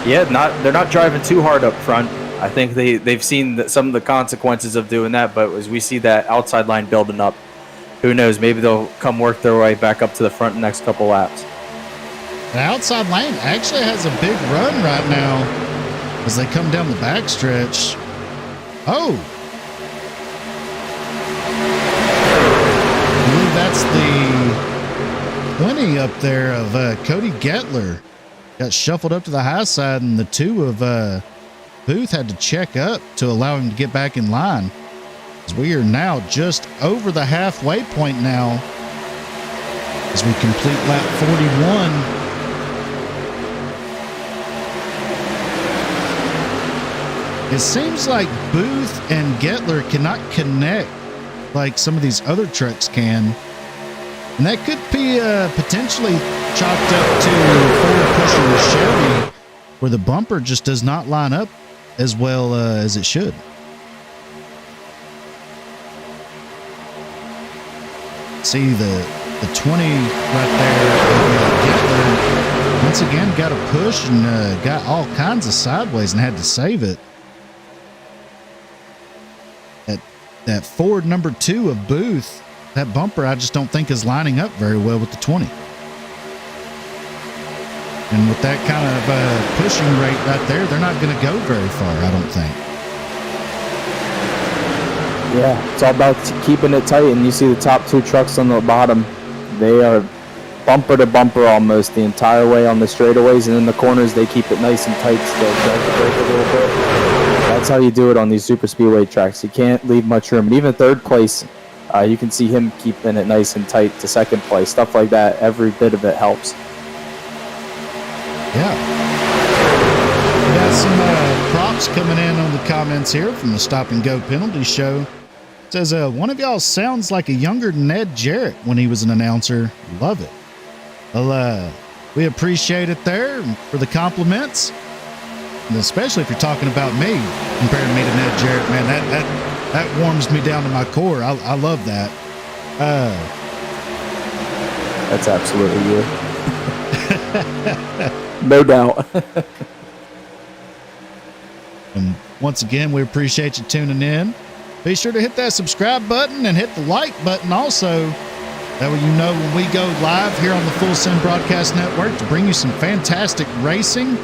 yeah, they're not driving too hard up front. I think they've seen some of the consequences of doing that. But as we see that outside line building up, who knows? Maybe they'll come work their way back up to the front the next couple laps. The outside lane actually has a big run right now as they come down the backstretch. Oh! I believe that's the 20 up there of Cody Gettler. Got shuffled up to the high side, and the 2 of Booth had to check up to allow him to get back in line. As we are now just over the halfway point now as we complete lap 41. It seems like Booth and Gettler cannot connect like some of these other trucks can. And that could be potentially chalked up to Ford pushing the Chevy, where the bumper just does not line up as well as it should. See the 20 right there of Gettler. Once again, got a push and got all kinds of sideways and had to save it. That Ford number 2 of Booth, that bumper I just don't think is lining up very well with the 20. And with that kind of pushing rate right there, they're not going to go very far, I don't think. Yeah, it's all about keeping it tight. And you see the top 2 trucks on the bottom, they are bumper to bumper almost the entire way on the straightaways, and in the corners they keep it nice and tight so they'll drag the brake a little bit. That's how you do it on these super speedway tracks. You can't leave much room. And even third place, you can see him keeping it nice and tight to second place. Stuff like that, every bit of it helps. Yeah. We got some props coming in on the comments here from the Stop and Go Penalty Show. It says, one of y'all sounds like a younger Ned Jarrett when he was an announcer. Love it. Well, we appreciate it there for the compliments. And especially if you're talking about me, comparing me to Ned Jarrett, man, that warms me down to my core. I love that. That's absolutely you. No doubt. And once again, we appreciate you tuning in. Be sure to hit that subscribe button and hit the like button also. That way you know when we go live here on the Full Send Broadcast Network to bring you some fantastic racing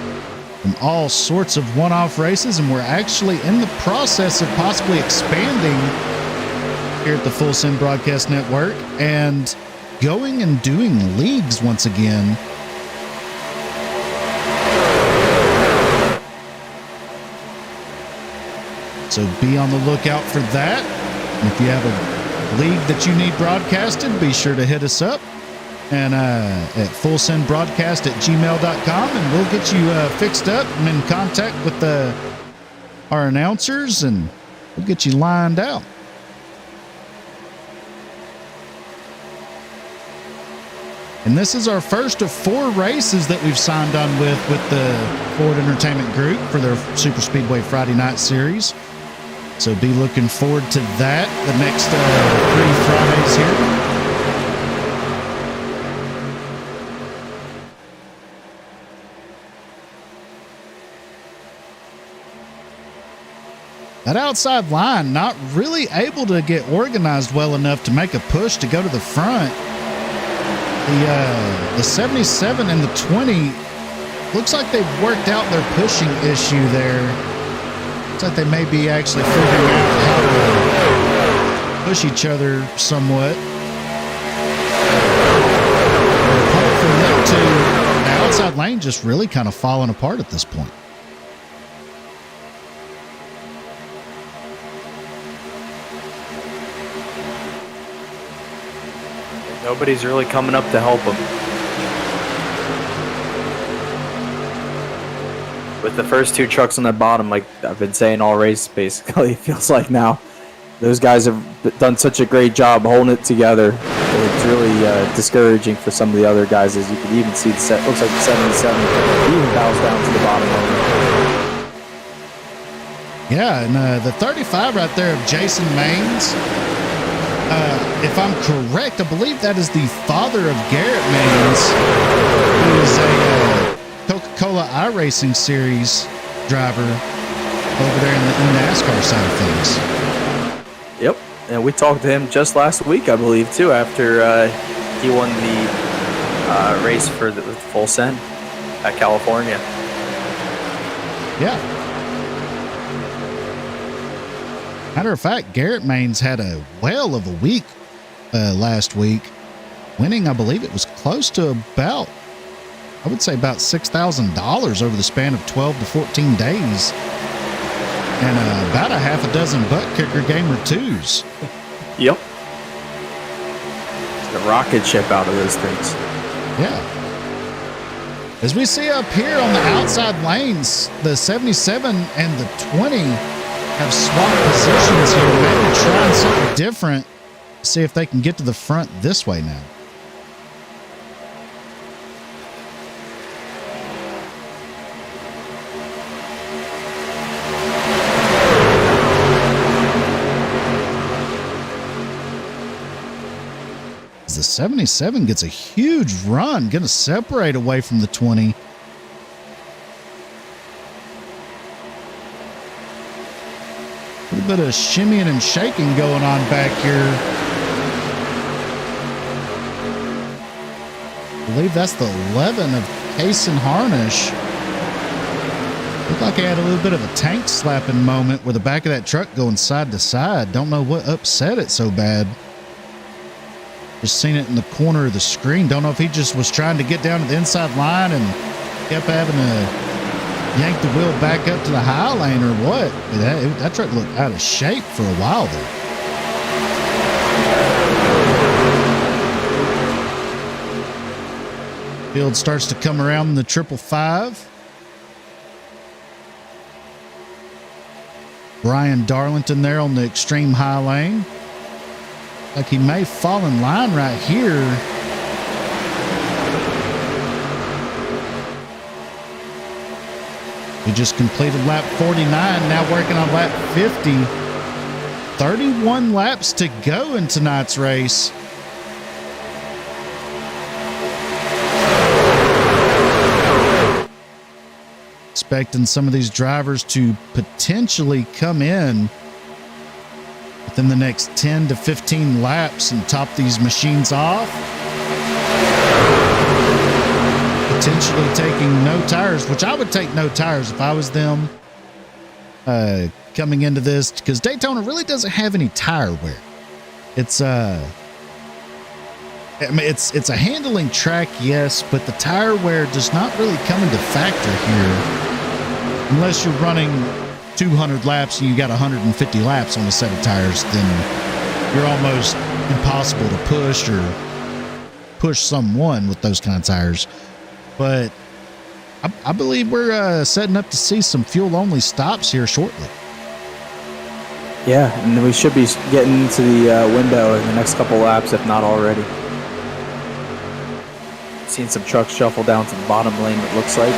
from all sorts of one-off races. And we're actually in the process of possibly expanding here at the Full Send Broadcast Network and going and doing leagues once again. So be on the lookout for that. And if you have a league that you need broadcasted, be sure to hit us up and at fullsendbroadcast@gmail.com, and we'll get you fixed up and in contact with our announcers, and we'll get you lined out. And this is our first of 4 races that we've signed on with the Ford Entertainment Group for their Super Speedway Friday Night Series. So be looking forward to that the next 3 Fridays here. That outside line not really able to get organized well enough to make a push to go to the front. The 77 and the 20 looks like they've worked out their pushing issue there. Looks like they may be actually figuring out how to push each other somewhat. Apart from them two, the outside lane just really kind of falling apart at this point. Nobody's really coming up to help them. With the first 2 trucks on the bottom, like I've been saying all race, basically, it feels like now. Those guys have done such a great job holding it together. It's really discouraging for some of the other guys, as you can even see. Looks like the 77 even bows down to the bottom lane. Yeah, and the 35 right there of Jason Maines. If I'm correct, I believe that is the father of Garrett Maines, who is a Coca-Cola iRacing Series driver over there in the NASCAR side of things. Yep, and we talked to him just last week, I believe, too, after he won the race for the Full Send at California. Yeah. Matter of fact, Garrett Maines had a whale of a week last week, winning, I believe it was close to about, I would say about $6,000 over the span of 12 to 14 days. And about a half a dozen butt kicker gamer twos. Yep. It's a rocket ship out of those things. Yeah. As we see up here on the outside lanes, the 77 and the 20 have swapped positions here, maybe trying something different. See if they can get to the front this way now. The 77 gets a huge run, going to separate away from the 20. A little bit of shimmying and shaking going on back here. I believe that's the 11 of Cason Harnish. Looked like he had a little bit of a tank slapping moment with the back of that truck going side to side. Don't know what upset it so bad. Just seen it in the corner of the screen. Don't know if he just was trying to get down to the inside line and kept having to yank the wheel back up to the high lane or what. That truck looked out of shape for a while there. Field starts to come around in the 555. Brian Darlington there on the extreme high lane. Like he may fall in line right here. He just completed lap 49, now working on lap 50. 31 laps to go in tonight's race. Expecting some of these drivers to potentially come in within the next 10 to 15 laps and top these machines off. Potentially taking no tires, which I would take no tires if I was them coming into this, because Daytona really doesn't have any tire wear. It's it's a handling track, yes, but the tire wear does not really come into factor here. Unless you're running 200 laps and you got 150 laps on a set of tires, then you're almost impossible to push someone with those kind of tires. But I believe we're setting up to see some fuel-only stops here shortly. Yeah, and we should be getting into the window in the next couple laps, if not already. Seen some trucks shuffle down to the bottom lane, it looks like.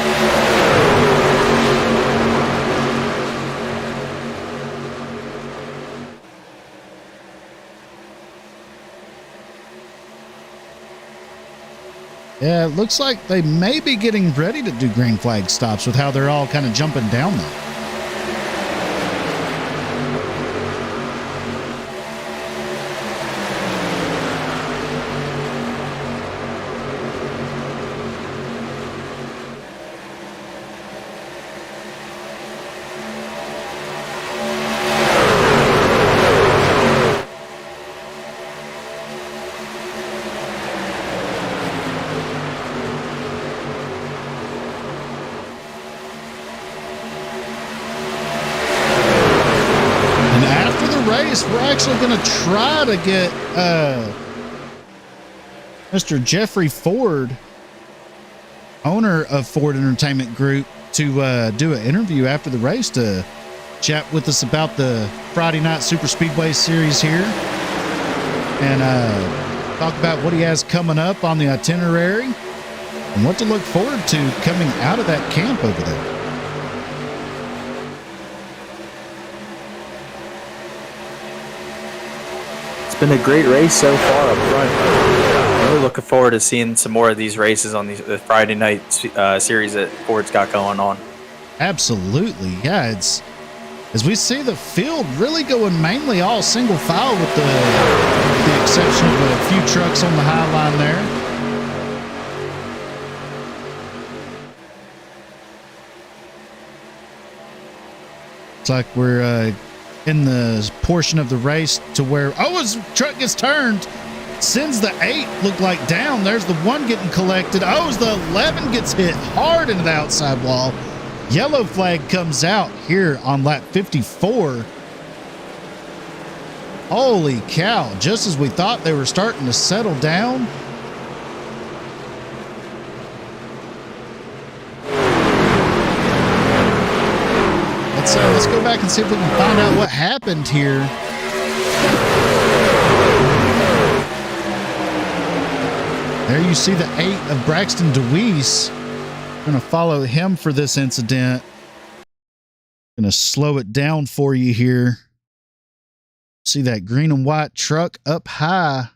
Yeah, it looks like they may be getting ready to do green flag stops with how they're all kind of jumping down there. We're actually going to try to get Mr. Jeffrey Ford, owner of Ford Entertainment Group, to do an interview after the race to chat with us about the Friday night Superspeedway series here and talk about what he has coming up on the itinerary and what to look forward to coming out of that camp over there. Been a great race so far up front. Really looking forward to seeing some more of these races on the Friday night series that Ford's got going on. Absolutely, yeah. It's as we see the field really going mainly all single file with the exception of a few trucks on the high line there. It's like we're in the portion of the race to where, his truck gets turned, sends the 8 look like down. There's the 1 getting collected. As the 11 gets hit hard into the outside wall. Yellow flag comes out here on lap 54. Holy cow. Just as we thought they were starting to settle down. Let's go back and see if we can find out what happened here. There you see the 8 of Braxton DeWeese. Going to follow him for this incident. Going to slow it down for you here. See that green and white truck up high.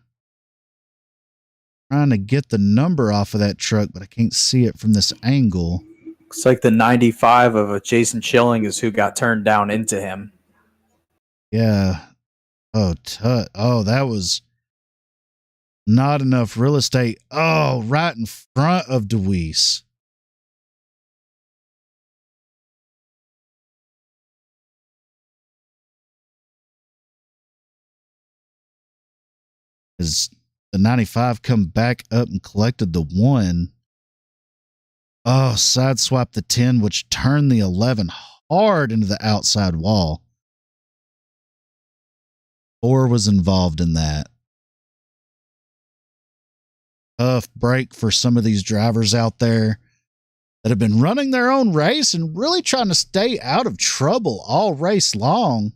Trying to get the number off of that truck, but I can't see it from this angle. Looks like the 95 of Jason Chilling is who got turned down into him. Yeah. Oh, that was not enough real estate. Oh, right in front of DeWeese. The 95 come back up and collected the 1. Oh, sideswiped the 10, which turned the 11 hard into the outside wall. 4 was involved in that. Tough break for some of these drivers out there that have been running their own race and really trying to stay out of trouble all race long.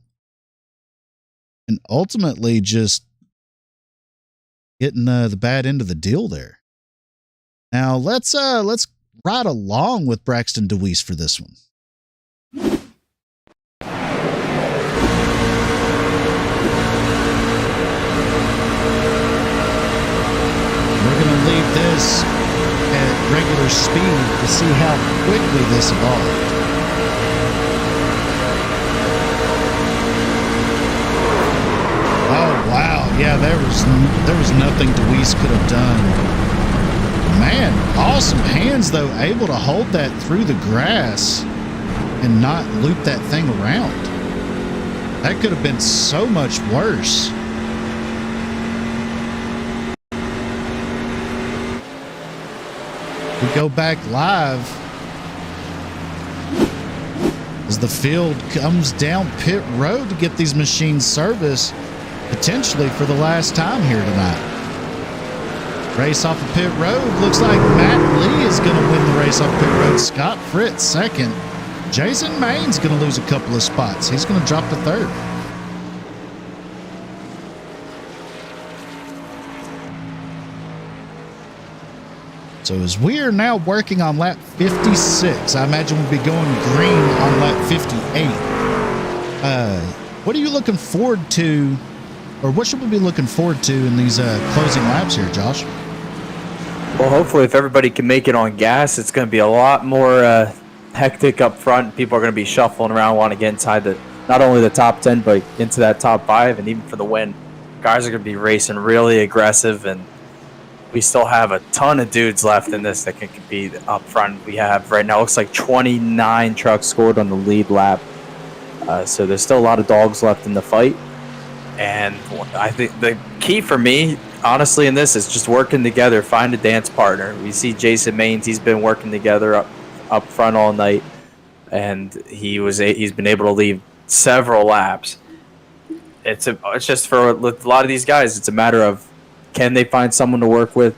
And ultimately just getting the bad end of the deal there. Now let's ride along with Braxton DeWeese for this one. We're going to leave this at regular speed to see how quickly this evolved. Oh, wow. Yeah, there was nothing DeWeese could have done. Man, awesome hands, though, able to hold that through the grass and not loop that thing around. That could have been so much worse. We go back live as the field comes down pit road to get these machines serviced, potentially for the last time here tonight. Race off of pit road. Looks like Matt Lee is going to win the race off pit road. Scott Fritz second. Jason Main's going to lose a couple of spots. He's going to drop to third. So as we are now working on lap 56, I imagine we'll be going green on lap 58. What are you looking forward to, or what should we be looking forward to in these closing laps here, Josh? Well, hopefully if everybody can make it on gas, it's going to be a lot more hectic up front. People are going to be shuffling around, want to get inside not only the top 10, but into that top 5, and even for the win. Guys are going to be racing really aggressive, and we still have a ton of dudes left in this that can compete up front. We have right now, looks like 29 trucks scored on the lead lap. So there's still a lot of dogs left in the fight. And I think the key for me, honestly, in this is just working together, find a dance partner. We see Jason Maines, he's been working together up front all night, and he's been able to leave several laps. It's just for a lot of these guys, it's a matter of, can they find someone to work with,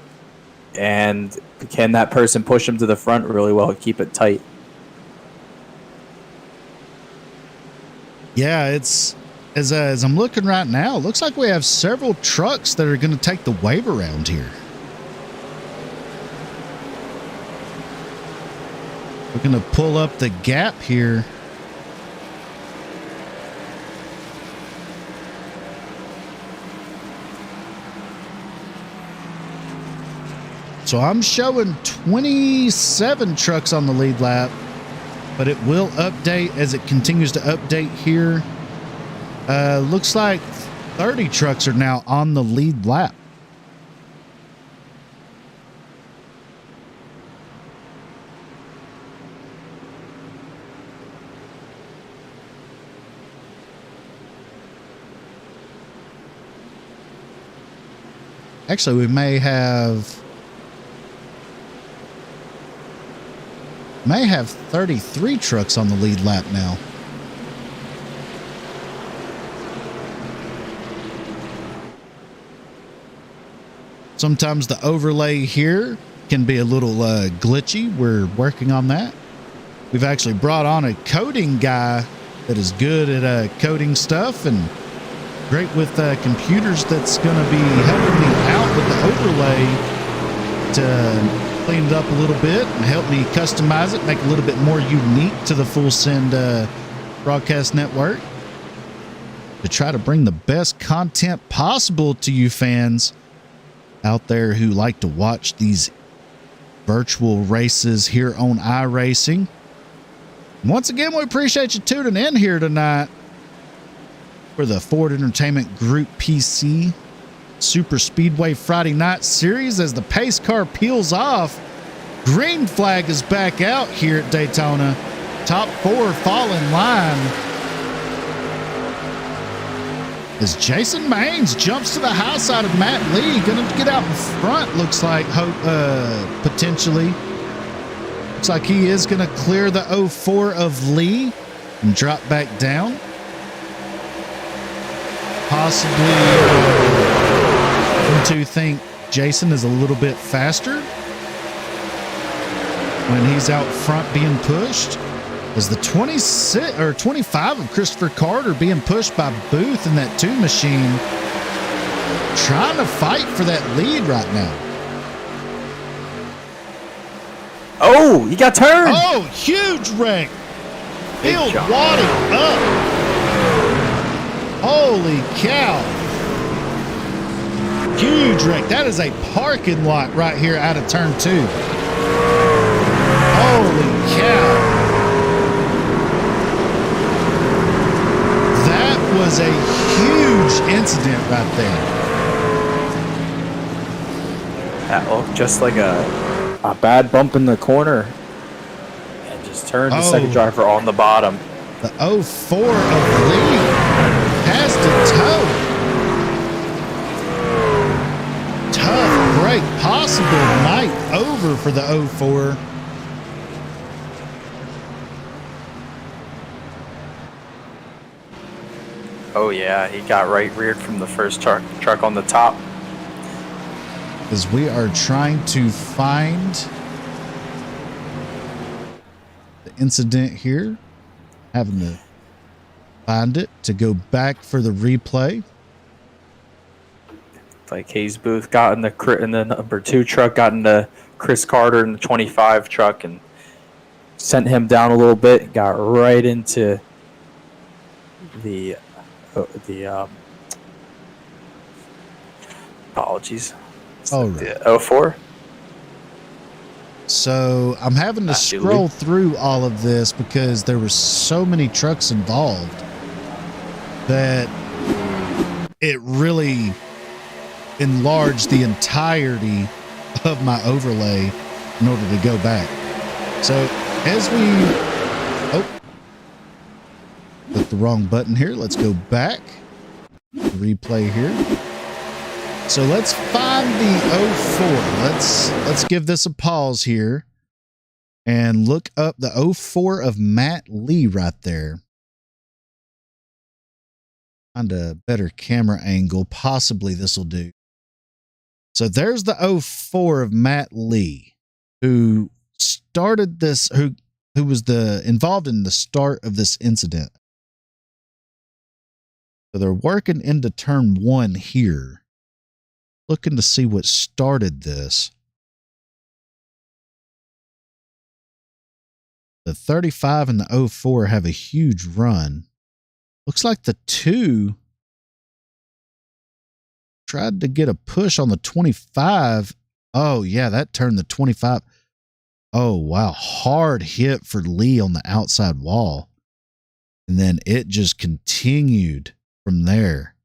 and can that person push them to the front really well and keep it tight? Yeah, it's as I'm looking right now, it looks like we have several trucks that are going to take the wave around here. We're going to pull up the gap here. So I'm showing 27 trucks on the lead lap, but it will update as it continues to update here. Looks like 30 trucks are now on the lead lap. Actually, we may have 33 trucks on the lead lap now. Sometimes the overlay here can be a little glitchy. We're working on that. We've actually brought on a coding guy that is good at coding stuff and great with computers, that's going to be helping me out with the overlay to clean it up a little bit and help me customize it, make it a little bit more unique to the Full Send broadcast network, to try to bring the best content possible to you fans out there who like to watch these virtual races here on iRacing. Once again, we appreciate you tuning in here tonight for the Ford Entertainment Group PC Superspeedway Friday Night Series. As the pace car peels off, green flag is back out here at Daytona. Top 4 fall in line. As Jason Maines jumps to the high side of Matt Lee, gonna get out in front, looks like, potentially. Looks like he is gonna clear the 04 of Lee and drop back down. Possibly, to think Jason is a little bit faster when he's out front being pushed. As the 26 or 25 of Christopher Carter being pushed by Booth in that 2 machine, trying to fight for that lead right now. Oh, he got turned. Oh, huge wreck. Field wadding up. Holy cow. Huge wreck. That is a parking lot right here out of turn 2. Holy cow. That was a huge incident right there. That looked just like a bad bump in the corner. And just turned the second driver on the bottom. The 04 of Lee has to tow. Tough break. Possible night over for the 04. Oh yeah, he got right reared from the first truck on the top. As we are trying to find the incident here, having to find it to go back for the replay. Like Hayes Booth got in the number 2 truck, got into Chris Carter in the 25 truck and sent him down a little bit, got right into the apologies. Oh, right. The 04. So I'm having to scroll through all of this because there were so many trucks involved that it really enlarged the entirety of my overlay in order to go back. So as we click the wrong button here, let's go back, replay here. So let's find the 04. Let's give this a pause here and look up the 04 of Matt Lee right there. Find a better camera angle. Possibly this will do. So there's the 04 of Matt Lee, who started this, who was involved in the start of this incident. So they're working into turn 1 here, looking to see what started this. The 35 and the 04 have a huge run. Looks like the 2 tried to get a push on the 25. Oh, yeah, that turned the 25. Oh, wow. Hard hit for Lee on the outside wall. And then it just continued from there.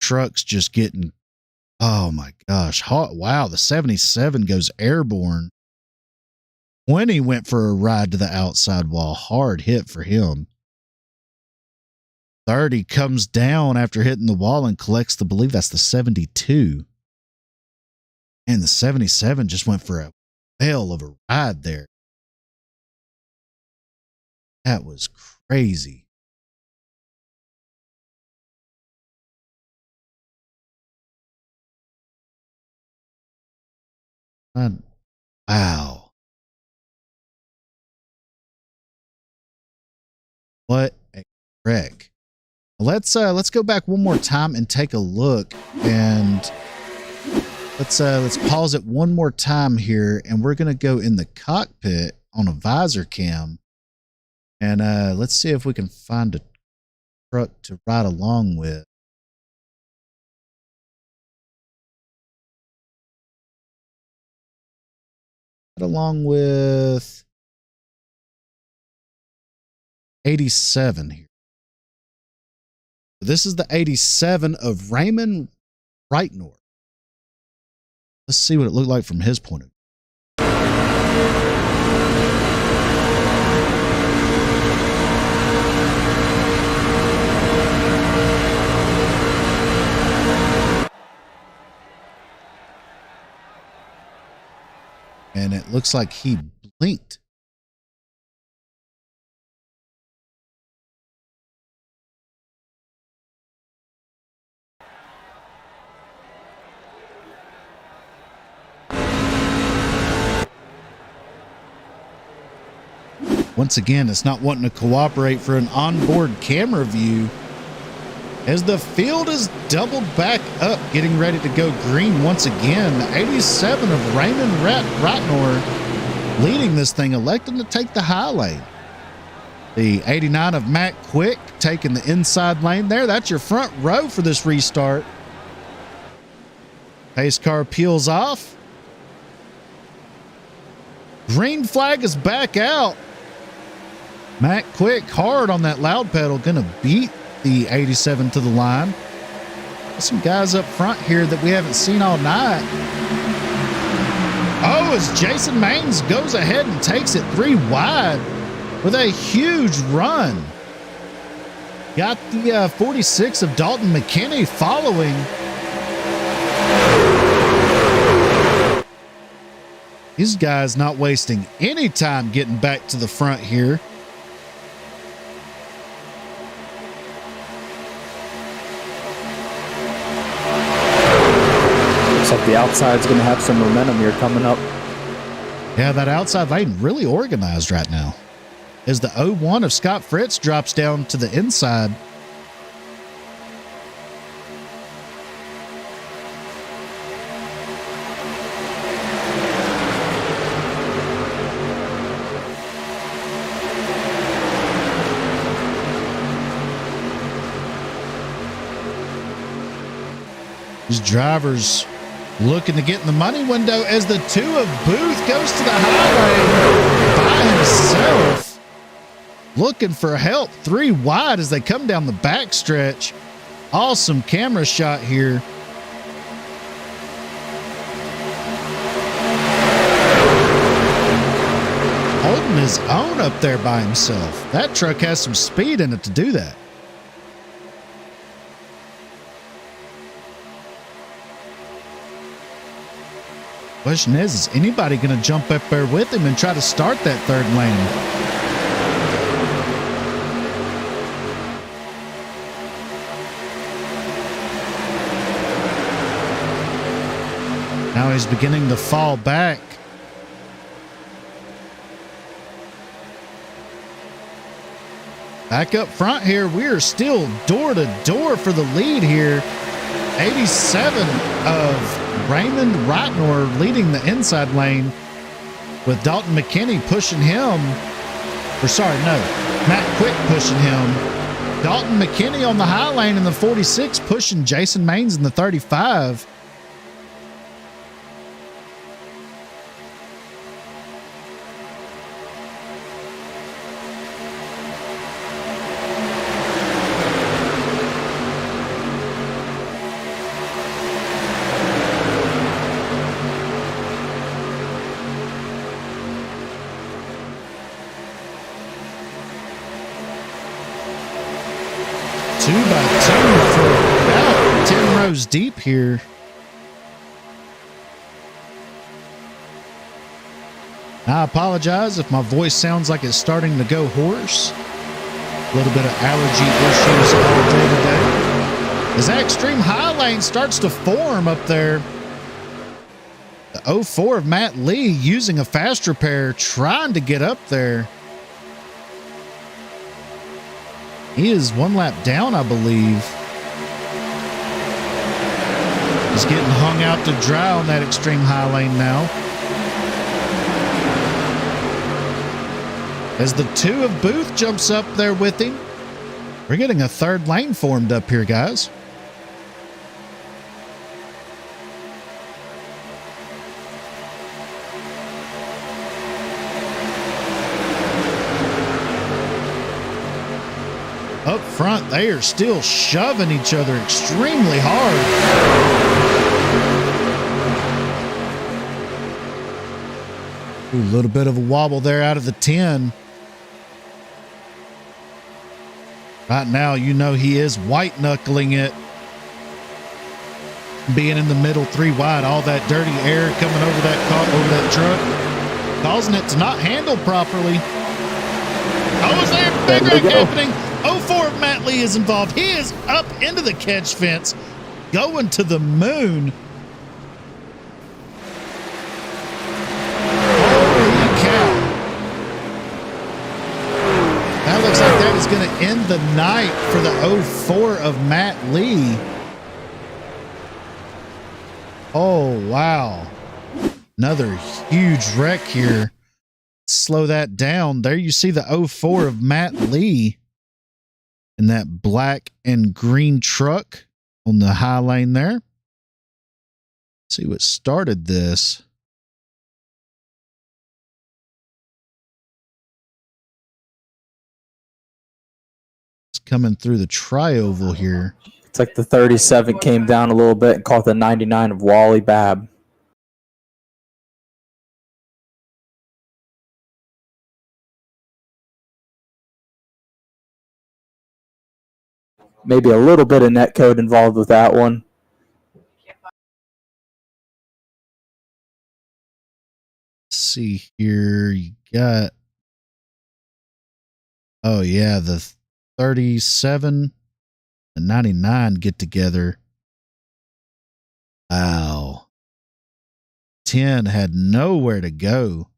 Trucks just getting, oh my gosh. Wow, the 77 goes airborne. 20 went for a ride to the outside wall. Hard hit for him. 30 comes down after hitting the wall and collects believe that's the 72. And the 77 just went for a hell of a ride there. That was crazy. Wow. What a wreck. Let's go back one more time and take a look, and let's pause it one more time here, and we're gonna go in the cockpit on a visor cam, and let's see if we can find a truck to ride along with. Along with 87 here. This is the 87 of Raymond Reitnor. Let's see what it looked like from his point of view. And it looks like he blinked. Once again, it's not wanting to cooperate for an onboard camera view as the field is doubled back up, getting ready to go green once again. The 87 of Raymond Ratnor leading this thing, electing to take the high lane. The 89 of Matt Quick taking the inside lane there. That's your front row for this restart. Pace car peels off. Green flag is back out. Matt Quick hard on that loud pedal, gonna beat the 87 to the line. There's some guys up front here that we haven't seen all night. Oh, as Jason Maines goes ahead and takes it 3 wide with a huge run. Got the 46 of Dalton McKinney following. These guys not wasting any time getting back to the front here. Looks like the outside's going to have some momentum here coming up. Yeah, that outside lane really organized right now. As the 01 of Scott Fritz drops down to the inside. These drivers looking to get in the money window as the 2 of Booth goes to the highway by himself. Looking for help 3 wide as they come down the backstretch. Awesome camera shot here. Holding his own up there by himself. That truck has some speed in it to do that. Question is anybody going to jump up there with him and try to start that third lane? Now he's beginning to fall back. Back up front here, we are still door to door for the lead here. 87 of Raymond Ratnor leading the inside lane with Dalton McKinney pushing him. Matt Quick pushing him. Dalton McKinney on the high lane in the 46 pushing Jason Maines in the 35. Deep here. I apologize if my voice sounds like it's starting to go hoarse. A little bit of allergy issues all day today. As that extreme high lane starts to form up there. The 04 of Matt Lee using a fast repair, trying to get up there. He is 1 lap down, I believe. He's getting hung out to dry on that extreme high lane now. As the 2 of Booth jumps up there with him. We're getting a third lane formed up here, guys. Up front, they are still shoving each other extremely hard. Ooh, a little bit of a wobble there out of the 10. Right now, you know he is white knuckling it. Being in the middle 3 wide, all that dirty air coming over that truck. causing it to not handle properly. Oh, is there a big wreck happening? 04 of Matt Lee is involved. He is up into the catch fence, going to the moon. Holy cow. That looks like that is going to end the night for the 04 of Matt Lee. Oh, wow. Another huge wreck here. Slow that down. There you see the 04 of Matt Lee in that black and green truck on the high lane there. Let's see what started this. It's coming through the tri-oval here. It's like the 37 came down a little bit and caught the 99 of Wally Babb. Maybe a little bit of netcode involved with that one. Let's see here. You got, oh yeah, the 37 and 99 get together. Wow. 10 had nowhere to go.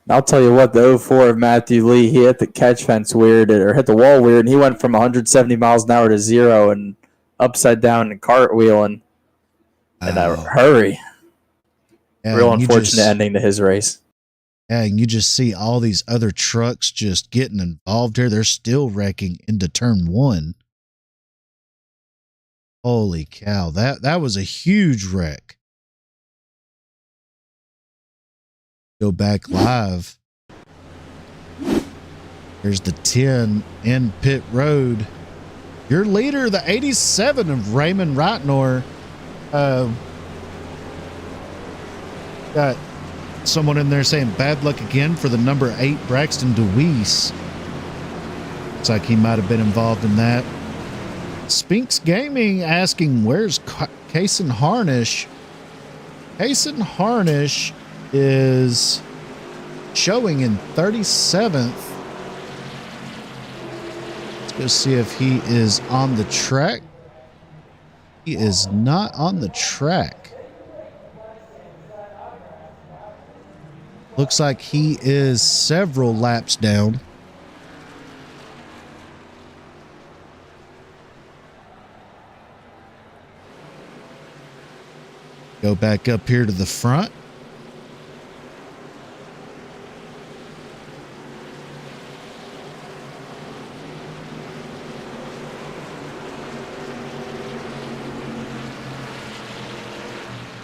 I'll tell you what, the 04 of Matthew Lee, he hit the catch fence weird, or hit the wall weird, and he went from 170 miles an hour to 0 and upside down and cartwheeling in a hurry. Yeah, real unfortunate ending to his race. Yeah, and you just see all these other trucks just getting involved here. They're still wrecking into turn one. Holy cow, that was a huge wreck. Go back live. There's the 10 in pit road. Your leader, the 87 of Raymond Reitnor, got someone in there saying bad luck again for the number 8 Braxton DeWeese. Looks like he might have been involved in that. Spinks Gaming asking, where's Cason Harnish? Cason Harnish is showing in 37th. Let's go see if he is on the track. He is not on the track. Looks like he is several laps down. Go back up here to the front.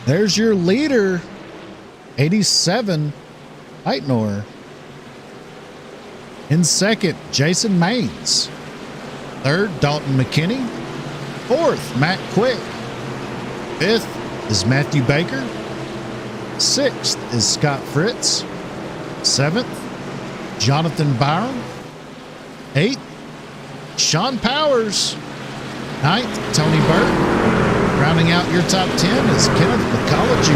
There's your leader, 87, Reitnor. In second, Jason Maines. Third, Dalton McKinney. Fourth, Matt Quick. Fifth is Matthew Baker. Sixth is Scott Fritz. Seventh, Jonathan Byron. Eighth, Sean Powers. Ninth, Tony Burke. Rounding out your top 10 is Kenneth McCullough Jr.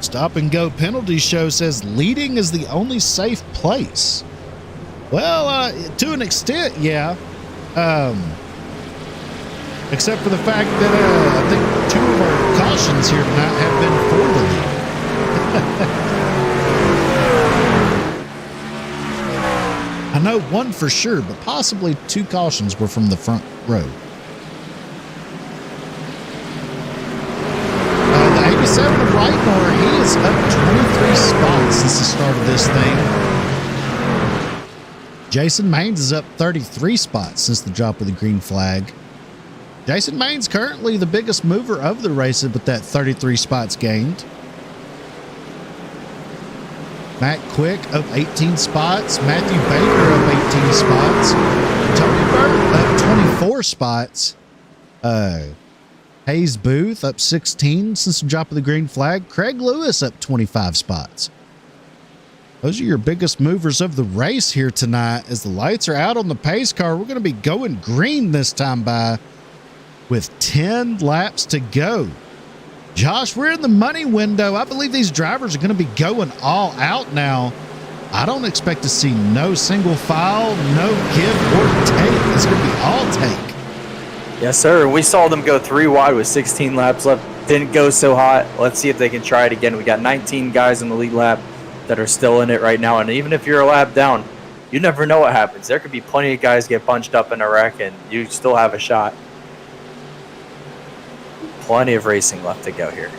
Stop and Go Penalty Show says leading is the only safe place. Well, to an extent, yeah. Except for the fact that I think 2 of our cautions here tonight have been for the lead. I know one for sure, but possibly 2 cautions were from the front row. The 87 of Reitnor, he is up 23 spots since the start of this thing. Jason Maines is up 33 spots since the drop of the green flag. Jason Maines currently the biggest mover of the race with that 33 spots gained. Matt Quick up 18 spots. Matthew Baker up 18 spots. Tony Burke up 24 spots. Hayes Booth up 16 since the drop of the green flag. Craig Lewis up 25 spots. Those are your biggest movers of the race here tonight. As the lights are out on the pace car, we're going to be going green this time by with 10 laps to go. Josh, we're in the money window. I believe these drivers are going to be going all out now. I don't expect to see no single file, no give or take. It's going to be all take. Yes, sir. We saw them go 3 wide with 16 laps left. Didn't go so hot. Let's see if they can try it again. We got 19 guys in the lead lap that are still in it right now. And even if you're a lap down, you never know what happens. There could be plenty of guys get bunched up in a wreck, and you still have a shot. Plenty of racing left to go here.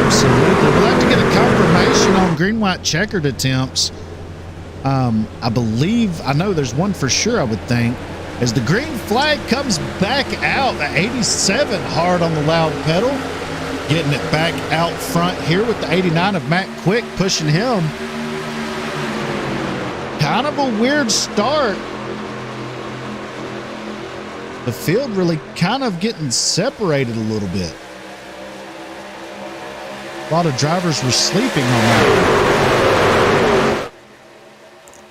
Absolutely. We'll have to get a confirmation on green-white checkered attempts. I know there's one for sure, I would think. As the green flag comes back out, the 87 hard on the loud pedal. Getting it back out front here with the 89 of Matt Quick pushing him. Kind of a weird start. The field really kind of getting separated a little bit. A lot of drivers were sleeping on that.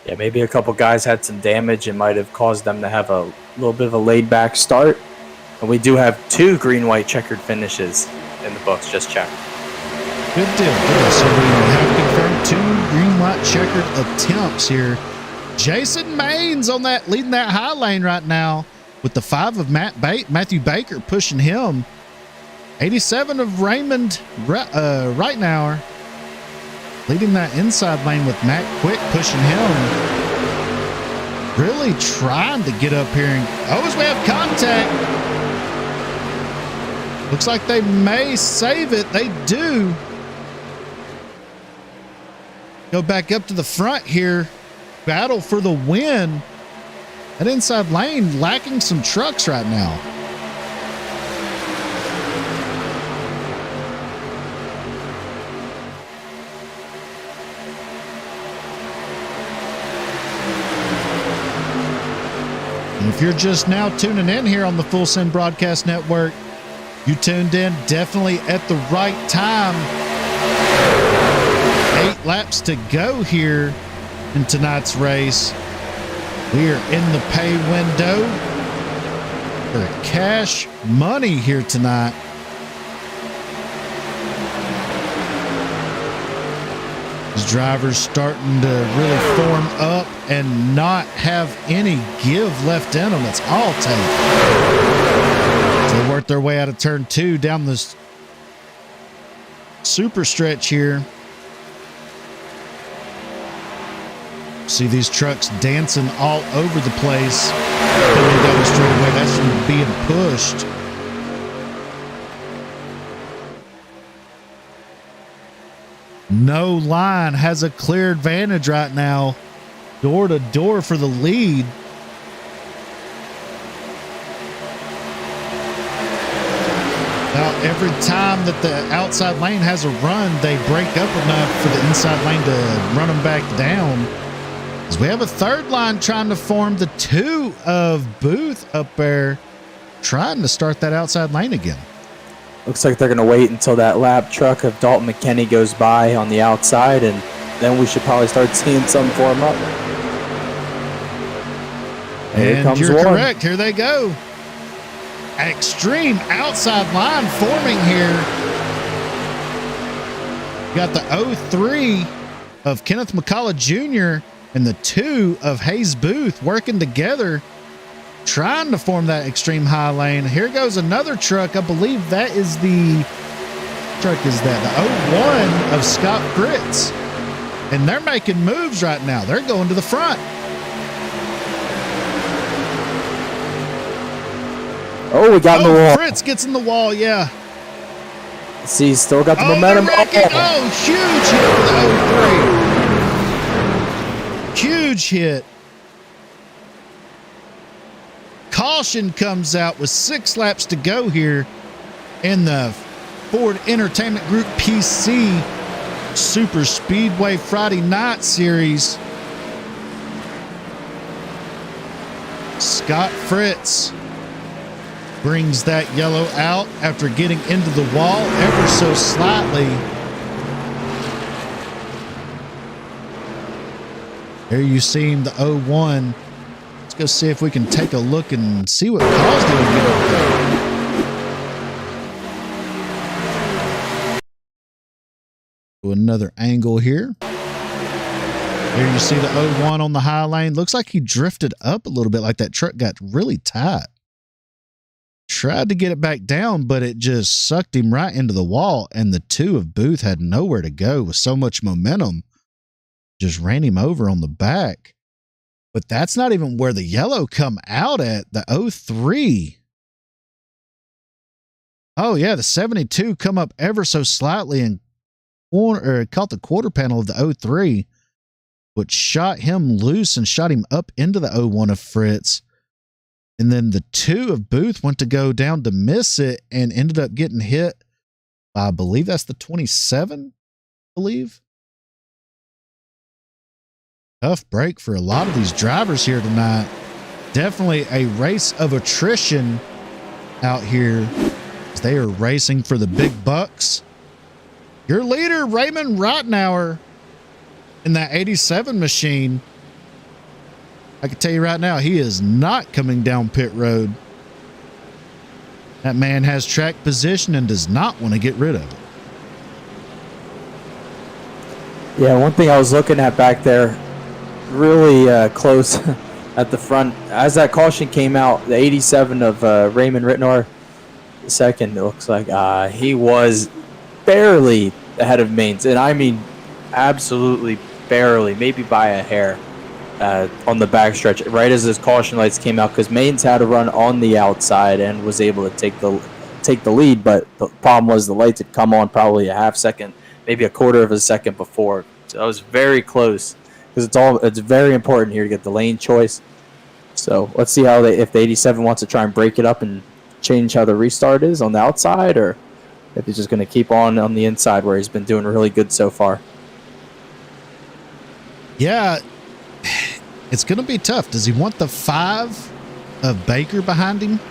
Yeah, maybe a couple guys had some damage and might have caused them to have a little bit of a laid-back start. And we do have 2 green-white checkered finishes in the books. Just check. Good deal. Good. So we have confirmed 2 green-white checkered attempts here. Jason Maines on that, leading that high lane right now with the 5 of Matthew Baker pushing him. 87 of Raymond Reitnauer leading that inside lane with Matt Quick pushing him. Really trying to get up here. And, as we have contact. Looks like they may save it. They do. Go back up to the front here. Battle for the win. That inside lane lacking some trucks right now. And if you're just now tuning in here on the Full Send Broadcast Network, you tuned in definitely at the right time. 8 laps to go here in tonight's race. We are in the pay window for cash money here tonight. These drivers starting to really form up and not have any give left in them. It's all take. So they work their way out of turn 2 down this super stretch here. See these trucks dancing all over the place. Coming down the straightaway, that's from being pushed. No Line has a clear advantage right now. Door to door for the lead. Now, every time that the outside lane has a run, they break up enough for the inside lane to run them back down. As we have a third line trying to form, the 2 of Booth up there trying to start that outside lane again. Looks like they're going to wait until that lap truck of Dalton McKinney goes by on the outside, and then we should probably start seeing some form up. And you're correct. Here they go. Extreme outside line forming here. Got the 03 of Kenneth McCullough Jr. and the 2 of Hayes Booth working together, trying to form that extreme high lane. Here goes another truck. I believe that is the truck is that the 01 of Scott Fritz. And they're making moves right now. They're going to the front. Oh, we got in the wall. Fritz gets in the wall, yeah. See, he's still got the momentum. Huge hit for the 03. Huge hit. Caution comes out with 6 laps to go here in the Ford Entertainment Group PC Super Speedway Friday Night Series. Scott Fritz brings that yellow out after getting into the wall ever so slightly. There you see him, the 01. Let's go see if we can take a look and see what caused him to get over there. To another angle here. Here you see the 01 on the high lane. Looks like he drifted up a little bit, like that truck got really tight. Tried to get it back down, but it just sucked him right into the wall, and the 2 of Booth had nowhere to go with so much momentum. Just ran him over on the back. But that's not even where the yellow come out at, the 03. Oh, yeah, the 72 come up ever so slightly and caught the quarter panel of the 03, which shot him loose and shot him up into the 01 of Fritz. And then the 2 of Booth went to go down to miss it and ended up getting hit by, I believe that's the 27, I believe. Tough break for a lot of these drivers here tonight. Definitely a race of attrition out here as they are racing for the big bucks. Your leader, Raymond Rottenauer, in that 87 machine. I can tell you right now, he is not coming down pit road. That man has track position and does not want to get rid of it. Yeah, one thing I was looking at back there, really close at the front. As that caution came out, the 87 of Raymond Rittenauer, the second, it looks like he was barely ahead of Maines. And I mean, absolutely barely, maybe by a hair on the backstretch, right as his caution lights came out, because Maines had to run on the outside and was able to take the lead. But the problem was the lights had come on probably a half second, maybe a quarter of a second before. So it was very close. Because it's very important here to get the lane choice. So let's see how if the 87 wants to try and break it up and change how the restart is on the outside, or if he's just going to keep on the inside where he's been doing really good so far. Yeah, it's going to be tough. Does he want the 5 of Baker behind him,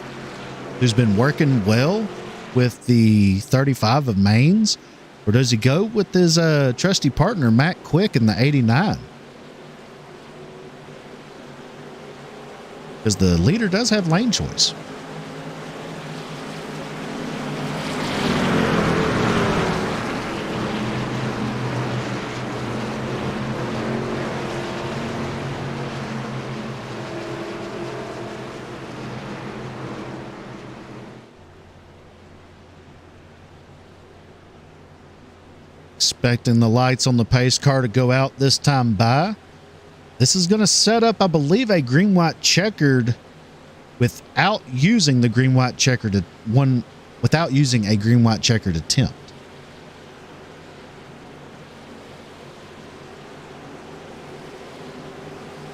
who's been working well with the 35 of Maines, or does he go with his trusty partner, Matt Quick, in the 89? Because the leader does have lane choice. Expecting the lights on the pace car to go out this time by. This is going to set up, I believe, a green-white checkered without using the green-white checkered without using a green-white checkered attempt.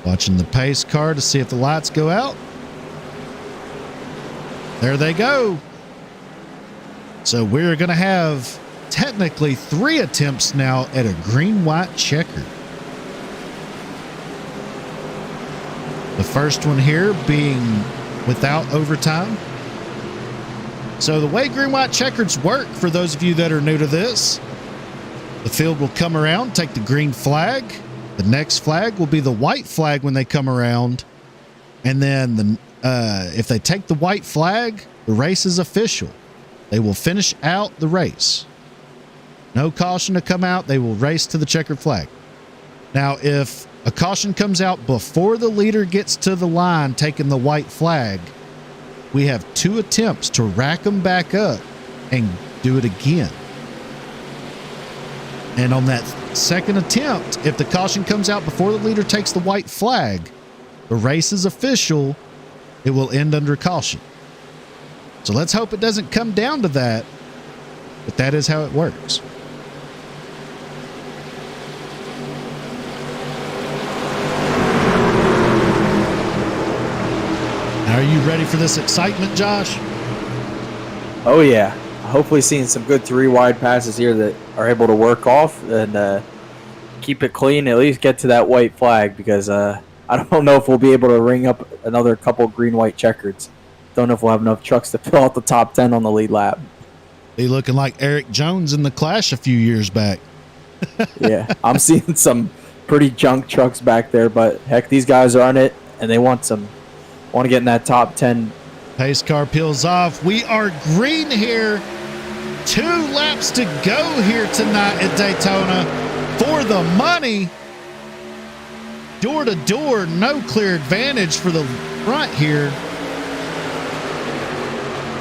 Watching the pace car to see if the lights go out. There they go. So we're going to have technically 3 attempts now at a green-white checkered. The first one here being without overtime. So the way green-white checkers work, for those of you that are new to this, the field will come around, take the green flag. The next flag will be the white flag when they come around. And then if they take the white flag, the race is official. They will finish out the race. No caution to come out. They will race to the checkered flag. Now, if a caution comes out before the leader gets to the line taking the white flag, we have 2 attempts to rack them back up and do it again. And on that second attempt, if the caution comes out before the leader takes the white flag, the race is official. It will end under caution. So let's hope it doesn't come down to that, but that is how it works. Are you ready for this excitement, Josh? Oh, yeah. Hopefully seeing some good 3 wide passes here that are able to work off and keep it clean, at least get to that white flag, because I I don't know if we'll be able to ring up another couple green-white checkers. Don't know if we'll have enough trucks to fill out the top 10 on the lead lap. He looking like Eric Jones in the Clash a few years back. Yeah, I'm seeing some pretty junk trucks back there, but heck, these guys are on it, and they want to get in that top 10. Pace car peels off. We are green here. 2 laps to go here tonight at Daytona for the money. Door to door, no clear advantage for the front here.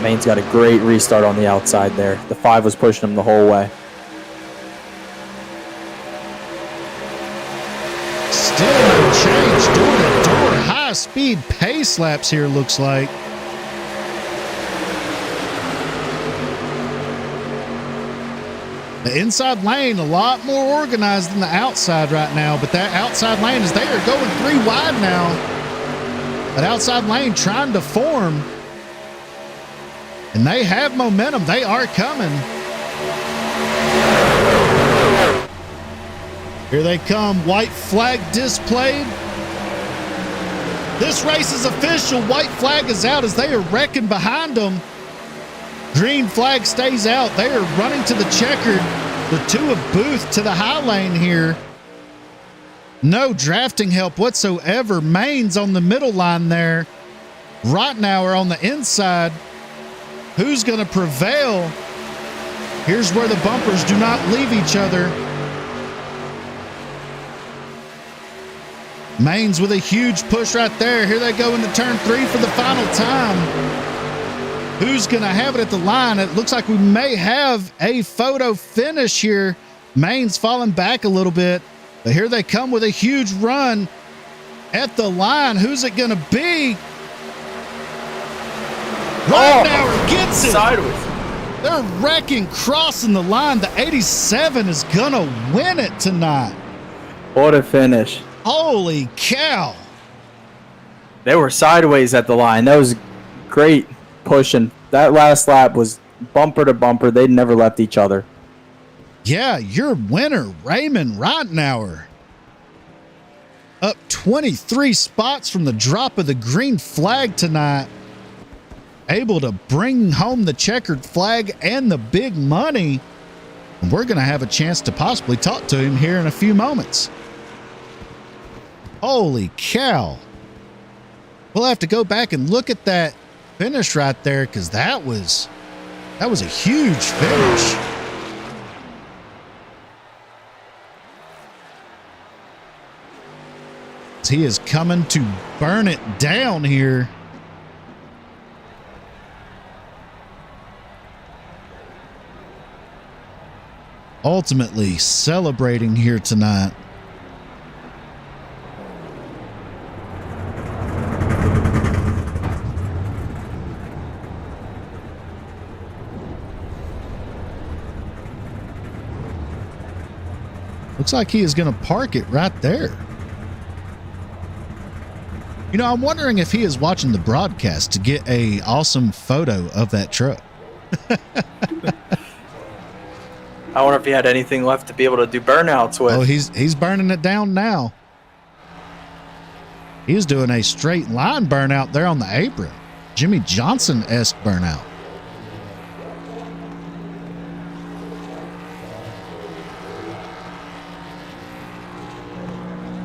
Maine's got a great restart on the outside there. The 5 was pushing him the whole way. Still no change. Door to door, high speed pace laps here, looks like. The inside lane a lot more organized than the outside right now, but that outside lane is there, going 3 wide now. That outside lane trying to form, and they have momentum. They are coming. Here they come. White flag displayed. This race is official. White flag is out as they are wrecking behind them. Green flag stays out. They are running to the checkered. The 2 of Booth to the high lane here. No drafting help whatsoever. Maine's on the middle line there. Rottenauer on the inside. Who's going to prevail? Here's where the bumpers do not leave each other. Maine's with a huge push right there. Here they go into turn 3 for the final time. Who's going to have it at the line? It looks like we may have a photo finish here. Maine's falling back a little bit, but here they come with a huge run at the line. Who's it going to be? Rottenauer gets it. Sideways. They're wrecking, crossing the line. The 87 is going to win it tonight. What a finish. Holy cow. They were sideways at the line. That was great pushing. That last lap was bumper to bumper. They never left each other. Yeah, your winner, Raymond Rottenauer. Up 23 spots from the drop of the green flag tonight. Able to bring home the checkered flag and the big money. And we're going to have a chance to possibly talk to him here in a few moments. Holy cow. We'll have to go back and look at that finish right there, because that was a huge finish. He is coming to burn it down here. Ultimately celebrating here tonight. Looks like he is going to park it right there. You know, I'm wondering if he is watching the broadcast to get a awesome photo of that truck. I wonder if he had anything left to be able to do burnouts with. Oh, he's burning it down now. He's doing a straight line burnout there on the apron. Jimmy Johnson-esque burnout.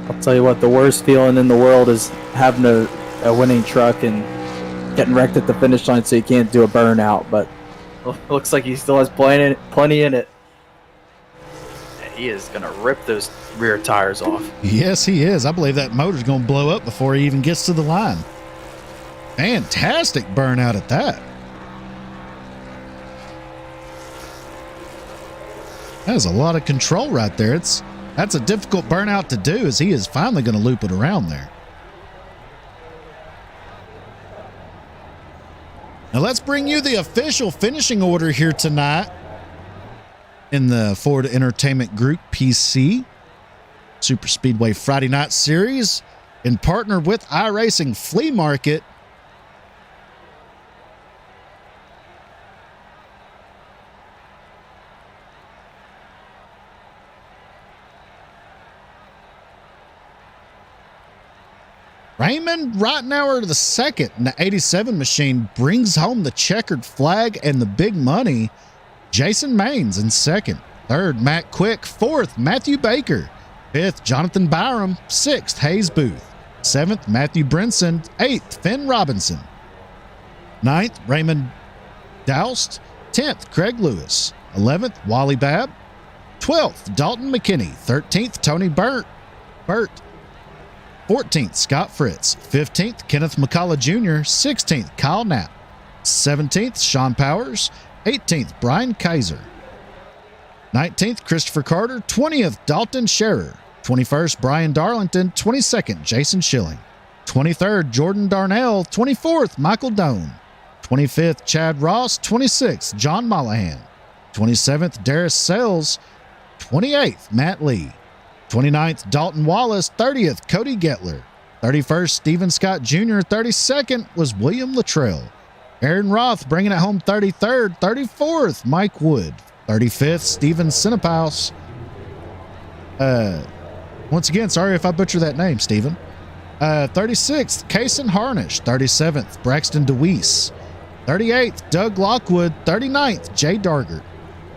I'll tell you what, the worst feeling in the world is having a winning truck and getting wrecked at the finish line so you can't do a burnout, but it looks like he still has plenty in it. He is going to rip those rear tires off. Yes, he is. I believe that motor's going to blow up before he even gets to the line. Fantastic burnout at that. That is a lot of control right there. That's a difficult burnout to do, as he is finally going to loop it around there. Now let's bring you the official finishing order here tonight in the Ford Entertainment Group PC Superspeedway Friday Night Series in partner with iRacing Flea Market. Raymond Rottenauer the second in the 87 machine brings home the checkered flag and the big money. Jason Maines in second. Third, Matt Quick. Fourth, Matthew Baker. Fifth, Jonathan Byram. Sixth, Hayes Booth. Seventh, Matthew Brinson. Eighth, Finn Robinson. Ninth, Raymond Doust. 10th, Craig Lewis. 11th, Wally Babb. 12th, Dalton McKinney. 13th, Tony Burt. 14th, Scott Fritz. 15th, Kenneth McCullough Jr. 16th, Kyle Knapp. 17th, Sean Powers. 18th, Brian Kaiser. 19th, Christopher Carter. 20th, Dalton Scherer. 21st, Brian Darlington. 22nd, Jason Schilling. 23rd, Jordan Darnell. 24th, Michael Doan. 25th, Chad Ross. 26th, John Mollahan. 27th, Darius Sells. 28th, Matt Lee. 29th, Dalton Wallace. 30th, Cody Getler. 31st, Stephen Scott Jr. 32nd was William Luttrell. Aaron Roth bringing it home 33rd. 34th, Mike Wood. 35th, Steven Cinepaus. Once again, sorry if I butcher that name, Steven. 36th, Kason Harnish. 37th, Braxton DeWeese. 38th, Doug Lockwood. 39th, Jay Dargert.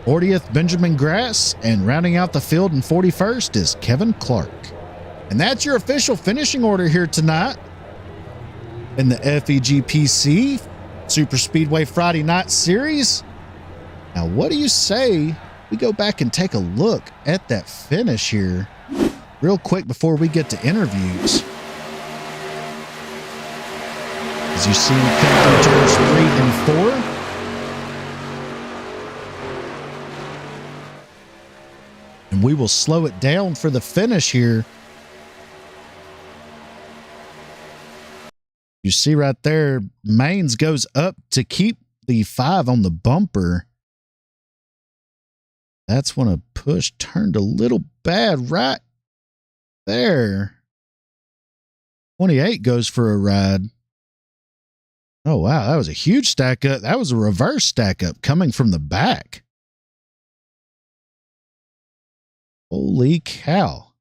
40th, Benjamin Grass. And rounding out the field in 41st is Kevin Clark. And that's your official finishing order here tonight in the Feg-Pc Super Speedway Friday Night Series. Now, what do you say we go back and take a look at that finish here real quick before we get to interviews? As you see them come through turns 3 and 4. And we will slow it down for the finish here. You see right there, Maines goes up to keep the 5 on the bumper. That's when a push turned a little bad right there. 28 goes for a ride. Oh, wow. That was a huge stack up. That was a reverse stack up coming from the back. Holy cow.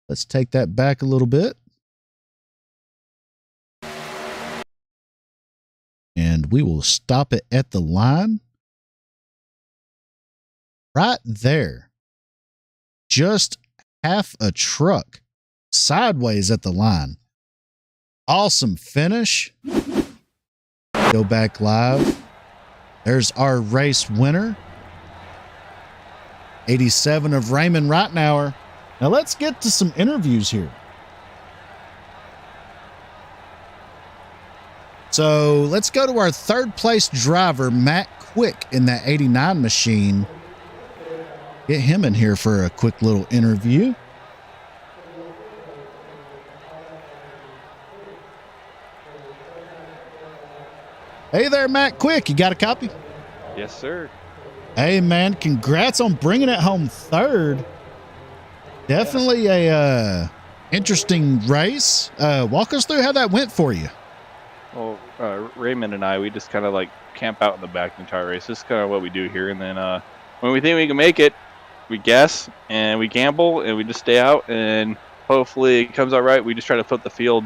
Let's take that back a little bit. And we will stop it at the line. Right there. Just half a truck sideways at the line. Awesome finish. Go back live. There's our race winner. 87 of Raymond Rottenauer. Now let's get to some interviews here. So let's go to our third place driver, Matt Quick, in that 89 machine. Get him in here for a quick little interview. Hey there, Matt Quick. You got a copy? Yes, sir. Hey, man. Congrats on bringing it home third. Definitely a interesting race. Walk us through how that went for you. Well, Raymond and I, we just kind of like camp out in the back the entire race. This is kind of what we do here. And then when we think we can make it, we guess and we gamble and we just stay out. And hopefully it comes out right. We just try to flip the field.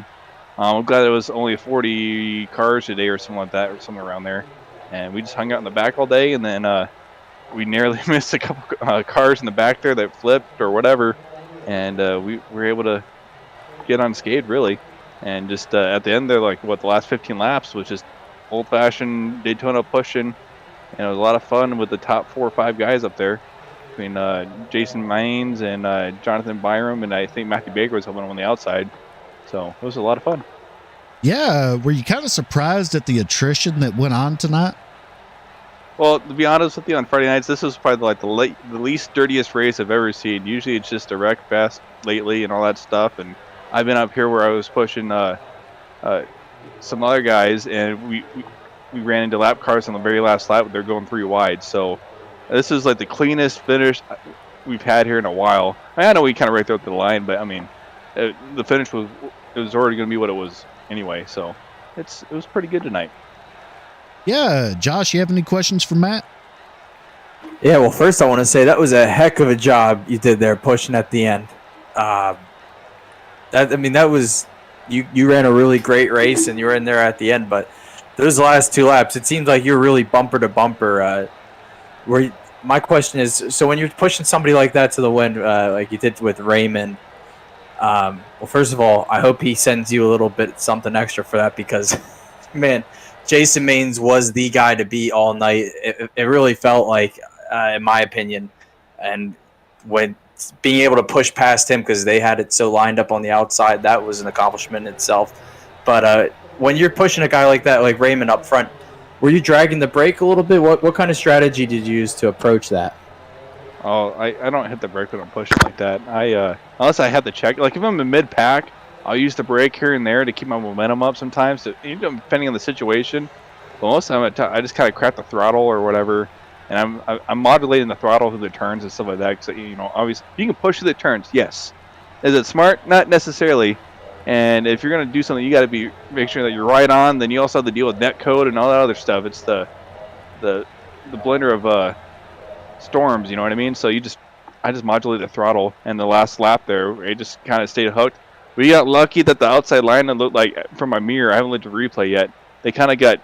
I'm glad it was only 40 cars today or something like that, or somewhere around there. And we just hung out in the back all day. And then we nearly missed a couple cars in the back there that flipped or whatever. And we were able to get unscathed, really. And just at the end there, like, the last 15 laps was just old-fashioned Daytona pushing. And it was a lot of fun with the top 4 or 5 guys up there. Between Jason Maines and Jonathan Byram, and I think Matthew Baker was helping him on the outside. So it was a lot of fun. Yeah. Were you kind of surprised at the attrition that went on tonight? Well, to be honest with you, on Friday nights, this was probably like the least dirtiest race I've ever seen. Usually it's just a wreck fest lately and all that stuff. And I've been up here where I was pushing some other guys, and we ran into lap cars on the very last lap. They're going 3 wide. So this is like the cleanest finish we've had here in a while. I know we kind of right there at the line, but I mean, the finish was already going to be what it was anyway. So it was pretty good tonight. Yeah. Josh, you have any questions for Matt? Yeah, well, first I want to say that was a heck of a job you did there pushing at the end. that was you ran a really great race and you were in there at the end, but those last 2 laps, it seemed like you were really bumper to bumper. My question is, so when you're pushing somebody like that to the win, like you did with Raymond, well, first of all, I hope he sends you a little bit something extra for that because, man, Jason Maines was the guy to beat all night. It really felt like, in my opinion, and when being able to push past him because they had it so lined up on the outside, that was an accomplishment in itself. But when you're pushing a guy like that, like Raymond up front, were you dragging the brake a little bit? What kind of strategy did you use to approach that? Oh, I don't hit the brake when I'm pushing like that. Unless I have to check. Like if I'm in mid pack, I'll use the brake here and there to keep my momentum up sometimes, depending on the situation. But most of the time, I just kind of crack the throttle or whatever, and I'm modulating the throttle through the turns and stuff like that. Because obviously you can push through the turns. Yes. Is it smart? Not necessarily. And if you're gonna do something, you got to make sure that you're right on. Then you also have to deal with net code and all that other stuff. It's the blender of storms. You know what I mean? So I just modulate the throttle, and the last lap there, it just kind of stayed hooked. We got lucky that the outside line looked like from my mirror. I haven't looked at the replay yet. They kind of got a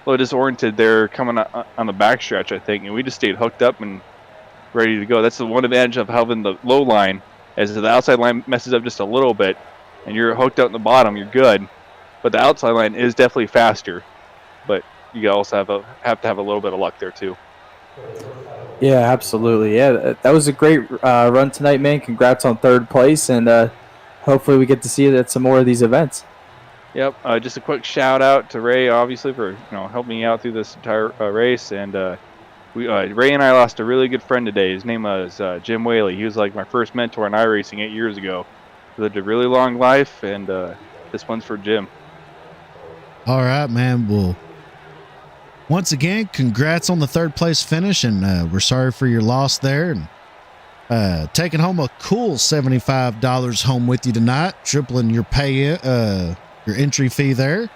little disoriented there coming on the backstretch, I think, and we just stayed hooked up and ready to go. That's the one advantage of having the low line, as the outside line messes up just a little bit, and you're hooked out in the bottom, you're good. But the outside line is definitely faster. But you also have to have a little bit of luck there too. Yeah, absolutely. Yeah, that was a great run tonight, man. Congrats on 3rd place, and hopefully we get to see it at some more of these events. Yep. Just a quick shout out to Ray, obviously, for helping me out through this entire race. And Ray and I lost a really good friend today. His name was Jim Whaley. He was like my first mentor in iRacing 8 years ago. He lived a really long life, and this one's for Jim. All right, man. Well, once again, congrats on the 3rd place finish, and we're sorry for your loss there. And taking home a cool $75 home with you tonight, tripling your your entry fee there.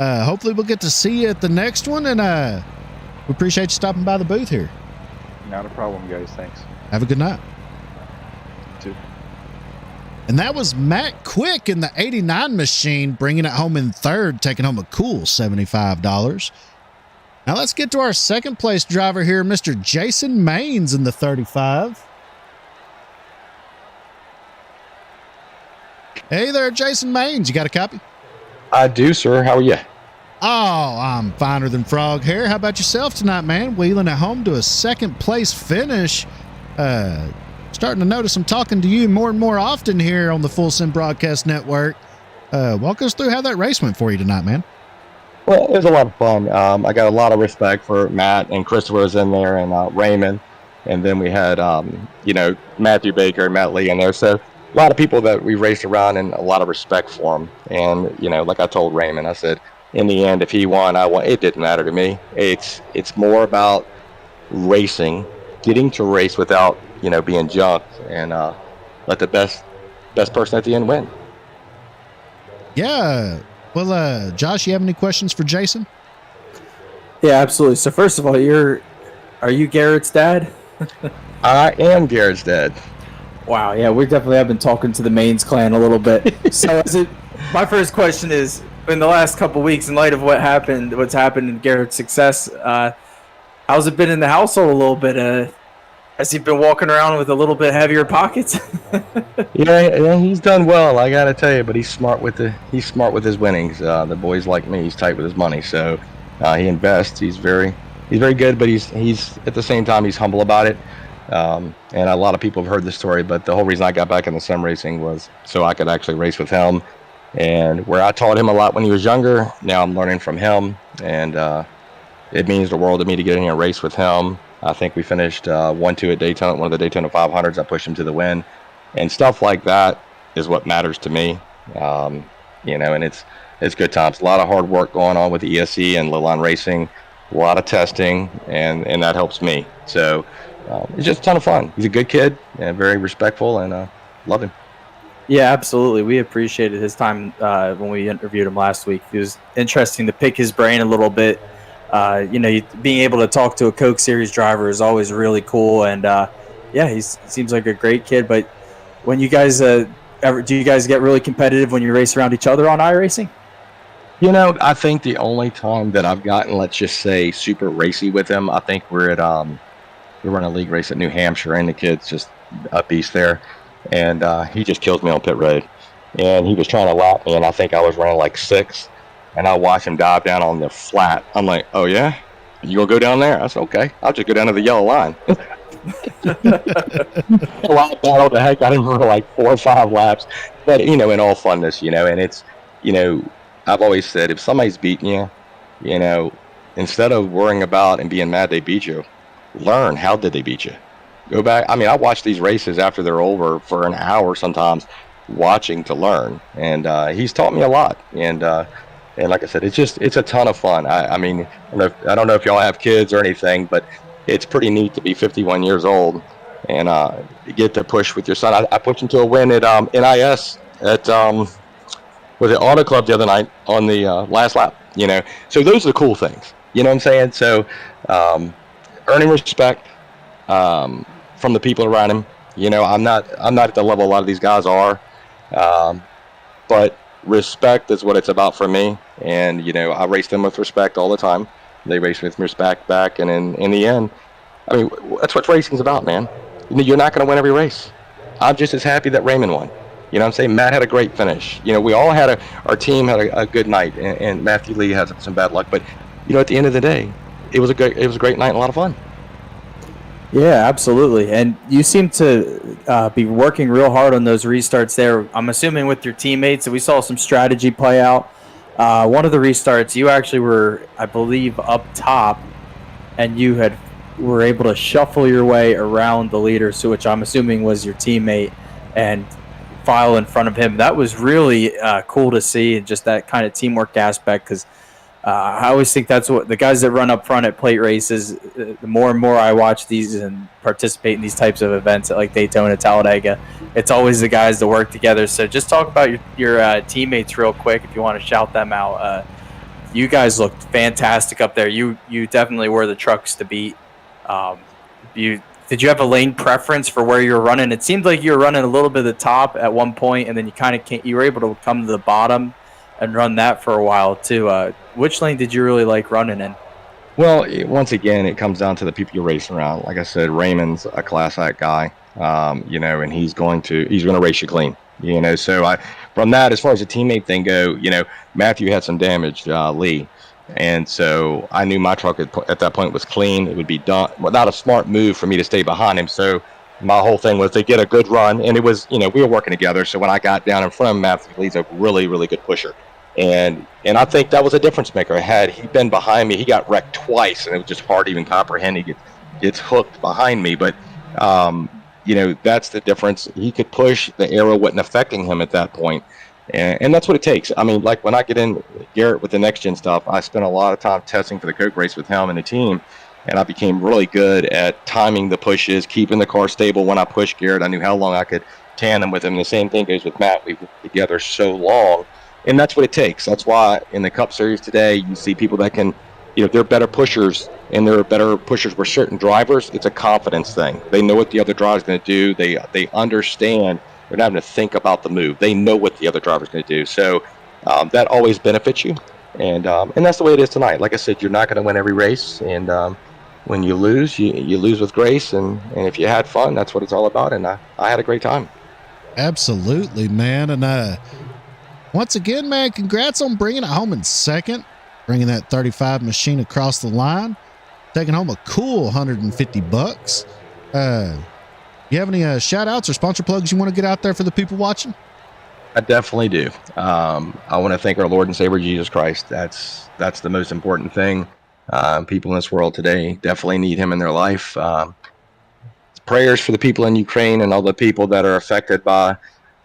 Hopefully we'll get to see you at the next one, and we appreciate you stopping by the booth here. Not a problem, guys. Thanks. Have a good night. You too. And that was Matt Quick in the 89 machine, bringing it home in 3rd, taking home a cool $75. Now let's get to our 2nd place driver here, Mr. Jason Maines in the 35. Hey there, Jason Maines. You got a copy? I do, sir. How are you? Oh, I'm finer than frog hair. How about yourself tonight, man? Wheeling it home to a 2nd place finish. Starting to notice I'm talking to you more and more often here on the Full Sim Broadcast Network. Walk us through how that race went for you tonight, man. Well, it was a lot of fun. I got a lot of respect for Matt, and Christopher was in there, and Raymond. And then we had, Matthew Baker and Matt Lee in there. So a lot of people that we raced around, and a lot of respect for them. And, like I told Raymond, I said, in the end, if he won, I won. It didn't matter to me. It's more about racing, getting to race without, being jumped, and let the best person at the end win. Yeah. Well, Josh, you have any questions for Jason? Yeah, absolutely. So first of all, are you Garrett's dad? I am Garrett's dad. Wow. Yeah, we definitely have been talking to the Maines clan a little bit. So my first question is, in the last couple of weeks, in light of what's happened in Garrett's success, how's it been in the household a little bit? Has he been walking around with a little bit heavier pockets? Yeah, he's done well, I gotta tell you. But he's smart with his winnings. The boy's like me; he's tight with his money, so he invests. He's very good, but he's at the same time he's humble about it. And a lot of people have heard this story, but the whole reason I got back in the sim racing was so I could actually race with him. And where I taught him a lot when he was younger, now I'm learning from him, and it means the world to me to get in here and race with him. I think we finished 1-2 at Daytona, one of the Daytona 500s. I pushed him to the win, and stuff like that is what matters to me. And it's good times. A lot of hard work going on with the ESC and Lilon Racing, a lot of testing, and that helps me. So it's just a ton of fun. He's a good kid and very respectful, and love him. Yeah, absolutely. We appreciated his time when we interviewed him last week. It was interesting to pick his brain a little bit. Being able to talk to a Coke Series driver is always really cool. And, he seems like a great kid. But when you guys do you guys get really competitive when you race around each other on iRacing? I think the only time that I've gotten, let's just say, super racy with him, I think we're running a league race at New Hampshire, and the kid's just a beast there, and he just kills me on pit road, and he was trying to lap me, and I think I was running like 6, and I watched him dive down on the flat. I'm like, oh yeah, you gonna go down there? I said, okay, I'll just go down to the yellow line. Well, I battled the heck out of him for like 4 or 5 laps, but in all funness, and it's, I've always said, if somebody's beating you, instead of worrying about and being mad they beat you, learn how did they beat you. Go back. I mean, I watch these races after they're over for an hour sometimes, watching to learn, and he's taught me a lot. And like I said, it's a ton of fun. I mean, I don't know if y'all have kids or anything, but it's pretty neat to be 51 years old and get to push with your son. I pushed him to a win at NIS at with the Auto Club the other night on the last lap. So those are the cool things. You know what I'm saying? So earning respect from the people around him. I'm not at the level a lot of these guys are, but respect is what it's about for me. And I race them with respect all the time. They race with respect back, and in the end, I mean, that's what racing's about, man. You're not going to win every race. I'm just as happy that Raymond won. You know what I'm saying? Matt had a great finish. We all had our team had a good night, and Matthew Lee had some bad luck. But, at the end of the day, it was a great night and a lot of fun. Yeah, absolutely. And you seem to be working real hard on those restarts there. I'm assuming with your teammates, we saw some strategy play out. One of the restarts, you actually were, I believe, up top, and you were able to shuffle your way around the leader, so which I'm assuming was your teammate, and file in front of him. That was really cool to see, and just that kind of teamwork aspect, because I always think that's what the guys that run up front at plate races, the more and more I watch these and participate in these types of events at like Daytona, Talladega, it's always the guys that work together. So just talk about your teammates real quick if you want to shout them out. You guys looked fantastic up there. You definitely were the trucks to beat. Did you have a lane preference for where you were running? It seemed like you were running a little bit at the top at one point, and then you were able to come to the bottom and run that for a while too. Which lane did you really like running in? Well, once again, it comes down to the people you're racing around. Like I said, Raymond's a class act guy, and he's going to race you clean. So from that, as far as the teammate thing go, Matthew had some damage, Lee. And so I knew my truck at that point was clean. It would be done without a smart move for me to stay behind him. So my whole thing was to get a good run. And it was, we were working together. So when I got down in front of him, Matthew Lee's a really, really good pusher. And I think that was a difference maker. Had he been behind me, he got wrecked twice. And it was just hard to even comprehend. He gets hooked behind me. But, that's the difference. He could push. The arrow wasn't affecting him at that point. And that's what it takes. I mean, like when I get in Garrett with the next gen stuff, I spent a lot of time testing for the Coke race with him and the team, and I became really good at timing the pushes, keeping the car stable. When I pushed Garrett, I knew how long I could tandem with him. And the same thing goes with Matt. We've been together so long, and that's what it takes. That's why in the Cup Series today, you see people that can, they're better pushers, and they're better pushers with certain drivers. It's a confidence thing. They know what the other driver's going to do. They understand. They're not having to think about the move. They know what the other driver's going to do. So that always benefits you. And that's the way it is tonight. Like I said, you're not going to win every race. And when you lose, you lose with grace. And if you had fun, that's what it's all about. And I had a great time. Absolutely, man. And once again, man, congrats on bringing it home in second, bringing that 35 machine across the line, taking home a cool $150. You have any shout outs or sponsor plugs you want to get out there for the people watching? I definitely do. I want to thank our Lord and Savior Jesus Christ. That's the most important thing. People in this world today definitely need him in their life. Prayers for the people in Ukraine and all the people that are affected by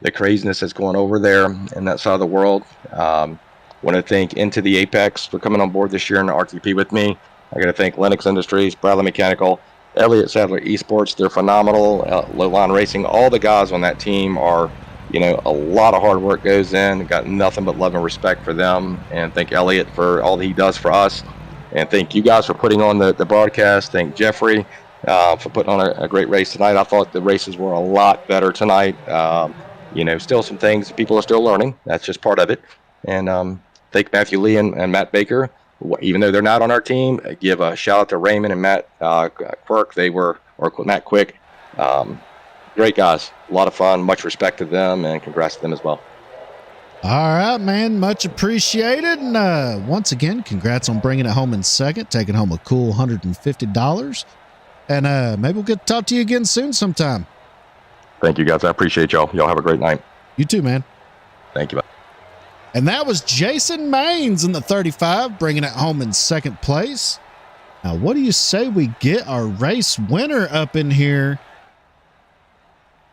the craziness that's going over there in that side of the world. Want to thank Into the Apex for coming on board this year in the RTP with me. I got to thank Lennox Industries, Bradley Mechanical, Elliott Sadler Esports. They're phenomenal. Low Line Racing. All the guys on that team are, a lot of hard work goes in. Got nothing but love and respect for them. And thank Elliott for all that he does for us. And thank you guys for putting on the broadcast. Thank Jeffrey. for putting on a great race tonight. I thought the races were a lot better tonight. Still some things people are still learning. That's just part of it. And thank Matthew Lee and Matt Baker, even though they're not on our team. Give a shout out to Raymond and Matt Quirk. Matt Quick. Great guys. A lot of fun. Much respect to them, and congrats to them as well. All right, man. Much appreciated. And once again, congrats on bringing it home in second, taking home a cool $150. And maybe we'll get to talk to you again soon sometime. Thank you, guys. I appreciate y'all. Y'all have a great night. You too, man. Thank you. And that was Jason Maines in the 35, bringing it home in second place. Now, what do you say we get our race winner up in here?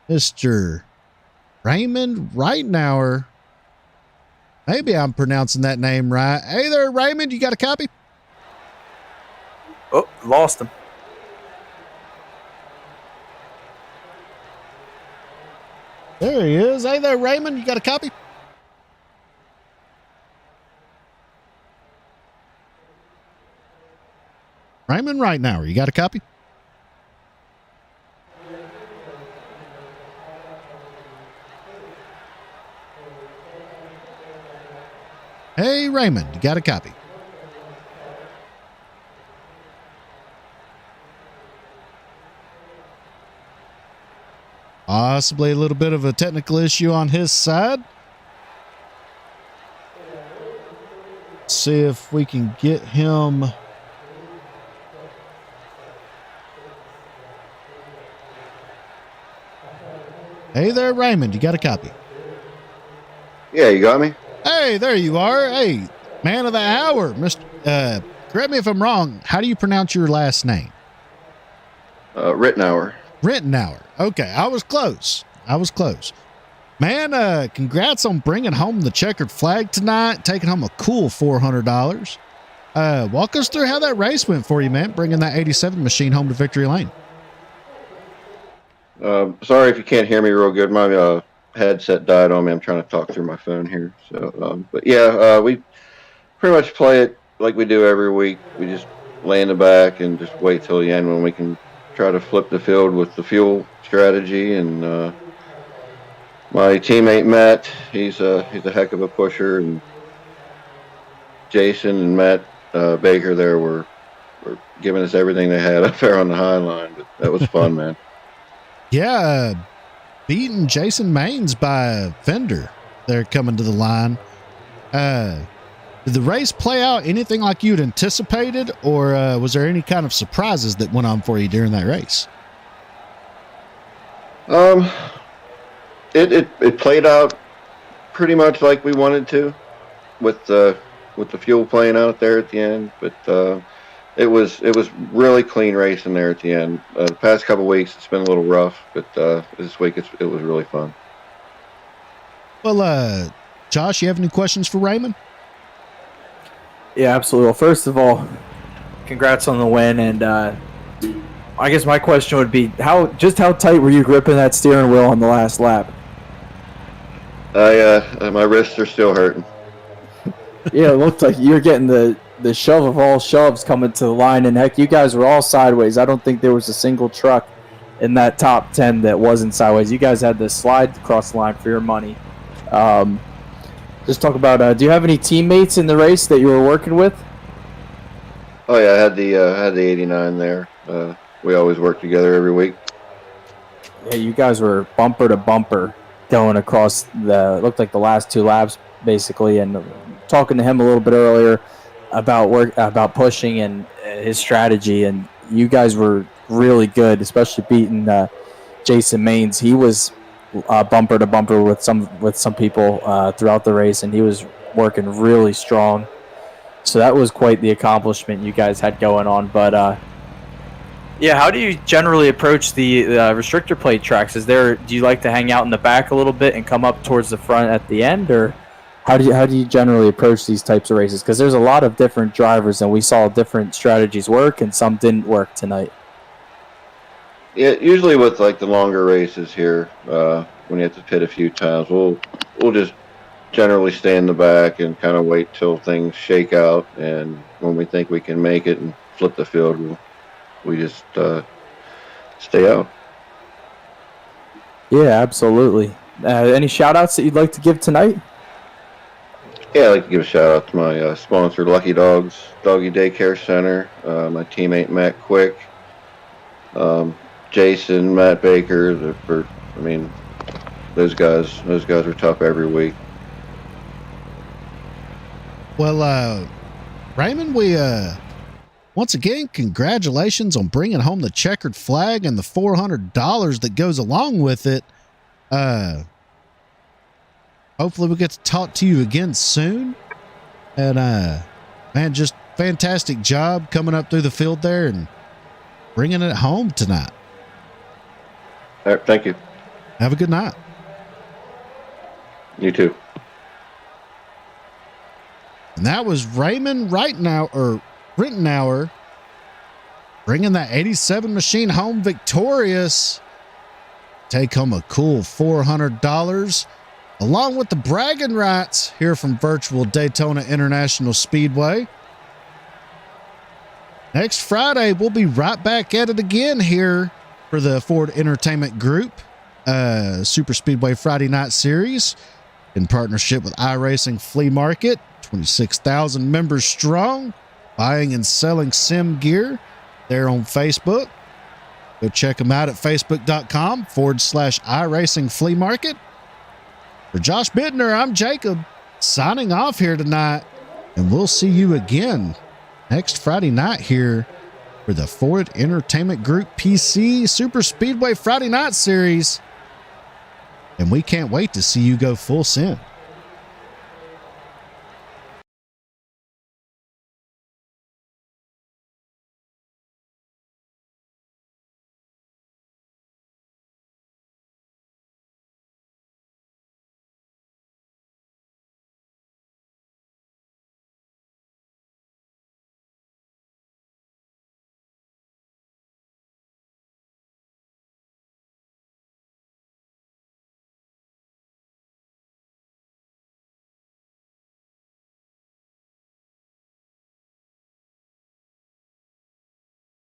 Mr. Raymond Reitnauer. Maybe I'm pronouncing that name right. Hey there, Raymond. You got a copy? Oh, lost him. There he is. Hey there, Raymond. You got a copy? Raymond Reitnauer. You got a copy? Hey, Raymond, you got a copy? Possibly a little bit of a technical issue on his side. See if we can get him. Hey there, Raymond, you got a copy? Yeah, you got me? Hey, there you are. Hey, man of the hour. Correct me if I'm wrong. How do you pronounce your last name? Rittenhour. Rittenhour. Okay, I was close. Man, congrats on bringing home the checkered flag tonight, taking home a cool $400. Walk us through how that race went for you, man, bringing that 87 machine home to victory lane. Sorry if you can't hear me real good. My headset died on me. I'm trying to talk through my phone here. So, but yeah, we pretty much play it like we do every week. We just lay in the back and just wait till the end when we can try to flip the field with the fuel strategy. And my teammate Matt, he's a heck of a pusher, and Jason and Matt Baker there were giving us everything they had up there on the high line. But that was fun, man. Yeah, beating Jason Maines by a fender. They're coming to the line. Did the race play out anything like you'd anticipated, or was there any kind of surprises that went on for you during that race? It played out pretty much like we wanted to, with the fuel playing out there at the end. But it was really clean racing there at the end. The past couple of weeks it's been a little rough, but this week it was really fun. Well, Josh, you have any questions for Raymond? Yeah, absolutely. Well, first of all, congrats on the win, and I guess my question would be how tight were you gripping that steering wheel on the last lap? My wrists are still hurting. Yeah, it looked like you were getting the shove of all shoves coming to the line, and heck, you guys were all sideways. I don't think there was a single truck in that top 10 that wasn't sideways. You guys had to slide across the line for your money. Just talk about, do you have any teammates in the race that you were working with? Oh yeah, I had the 89 there. We always work together every week. Yeah, you guys were bumper to bumper going across looked like the last two laps basically, and talking to him a little bit earlier about pushing and his strategy, and you guys were really good, especially beating Jason Maines. He was bumper to bumper with some people throughout the race, and he was working really strong. So that was quite the accomplishment you guys had going on. But yeah, how do you generally approach the restrictor plate tracks? Do you like to hang out in the back a little bit and come up towards the front at the end, or how do you generally approach these types of races? Because there's a lot of different drivers, and we saw different strategies work, and some didn't work tonight. Yeah, usually with like the longer races here, when you have to pit a few times, we'll just generally stay in the back and kind of wait till things shake out, and when we think we can make it and flip the field, we just stay out. Yeah, absolutely. Any shout outs that you'd like to give tonight? Yeah, I'd like to give a shout out to my sponsor, Lucky Dogs Doggy Daycare Center, my teammate Matt Quick, Jason, Matt Baker. Those guys are tough every week. Well, Raymond, we once again, congratulations on bringing home the checkered flag and the $400 that goes along with it. Hopefully we get to talk to you again soon. And man, just fantastic job coming up through the field there and bringing it home tonight. All right, thank you. Have a good night. You too. And that was Raymond Rittenauer bringing that 87 machine home victorious. Take home a cool $400 along with the bragging rights here from virtual Daytona International Speedway. Next Friday, we'll be right back at it again here for the Ford Entertainment Group Superspeedway Friday Night Series in partnership with iRacing Flea Market, 26,000 members strong, buying and selling sim gear there on Facebook. Go check them out at facebook.com/iRacing Flea Market. For Josh Bittner, I'm Jacob, signing off here tonight, and we'll see you again next Friday night here for the Ford Entertainment Group PC Super Speedway Friday Night Series. And we can't wait to see you go full send.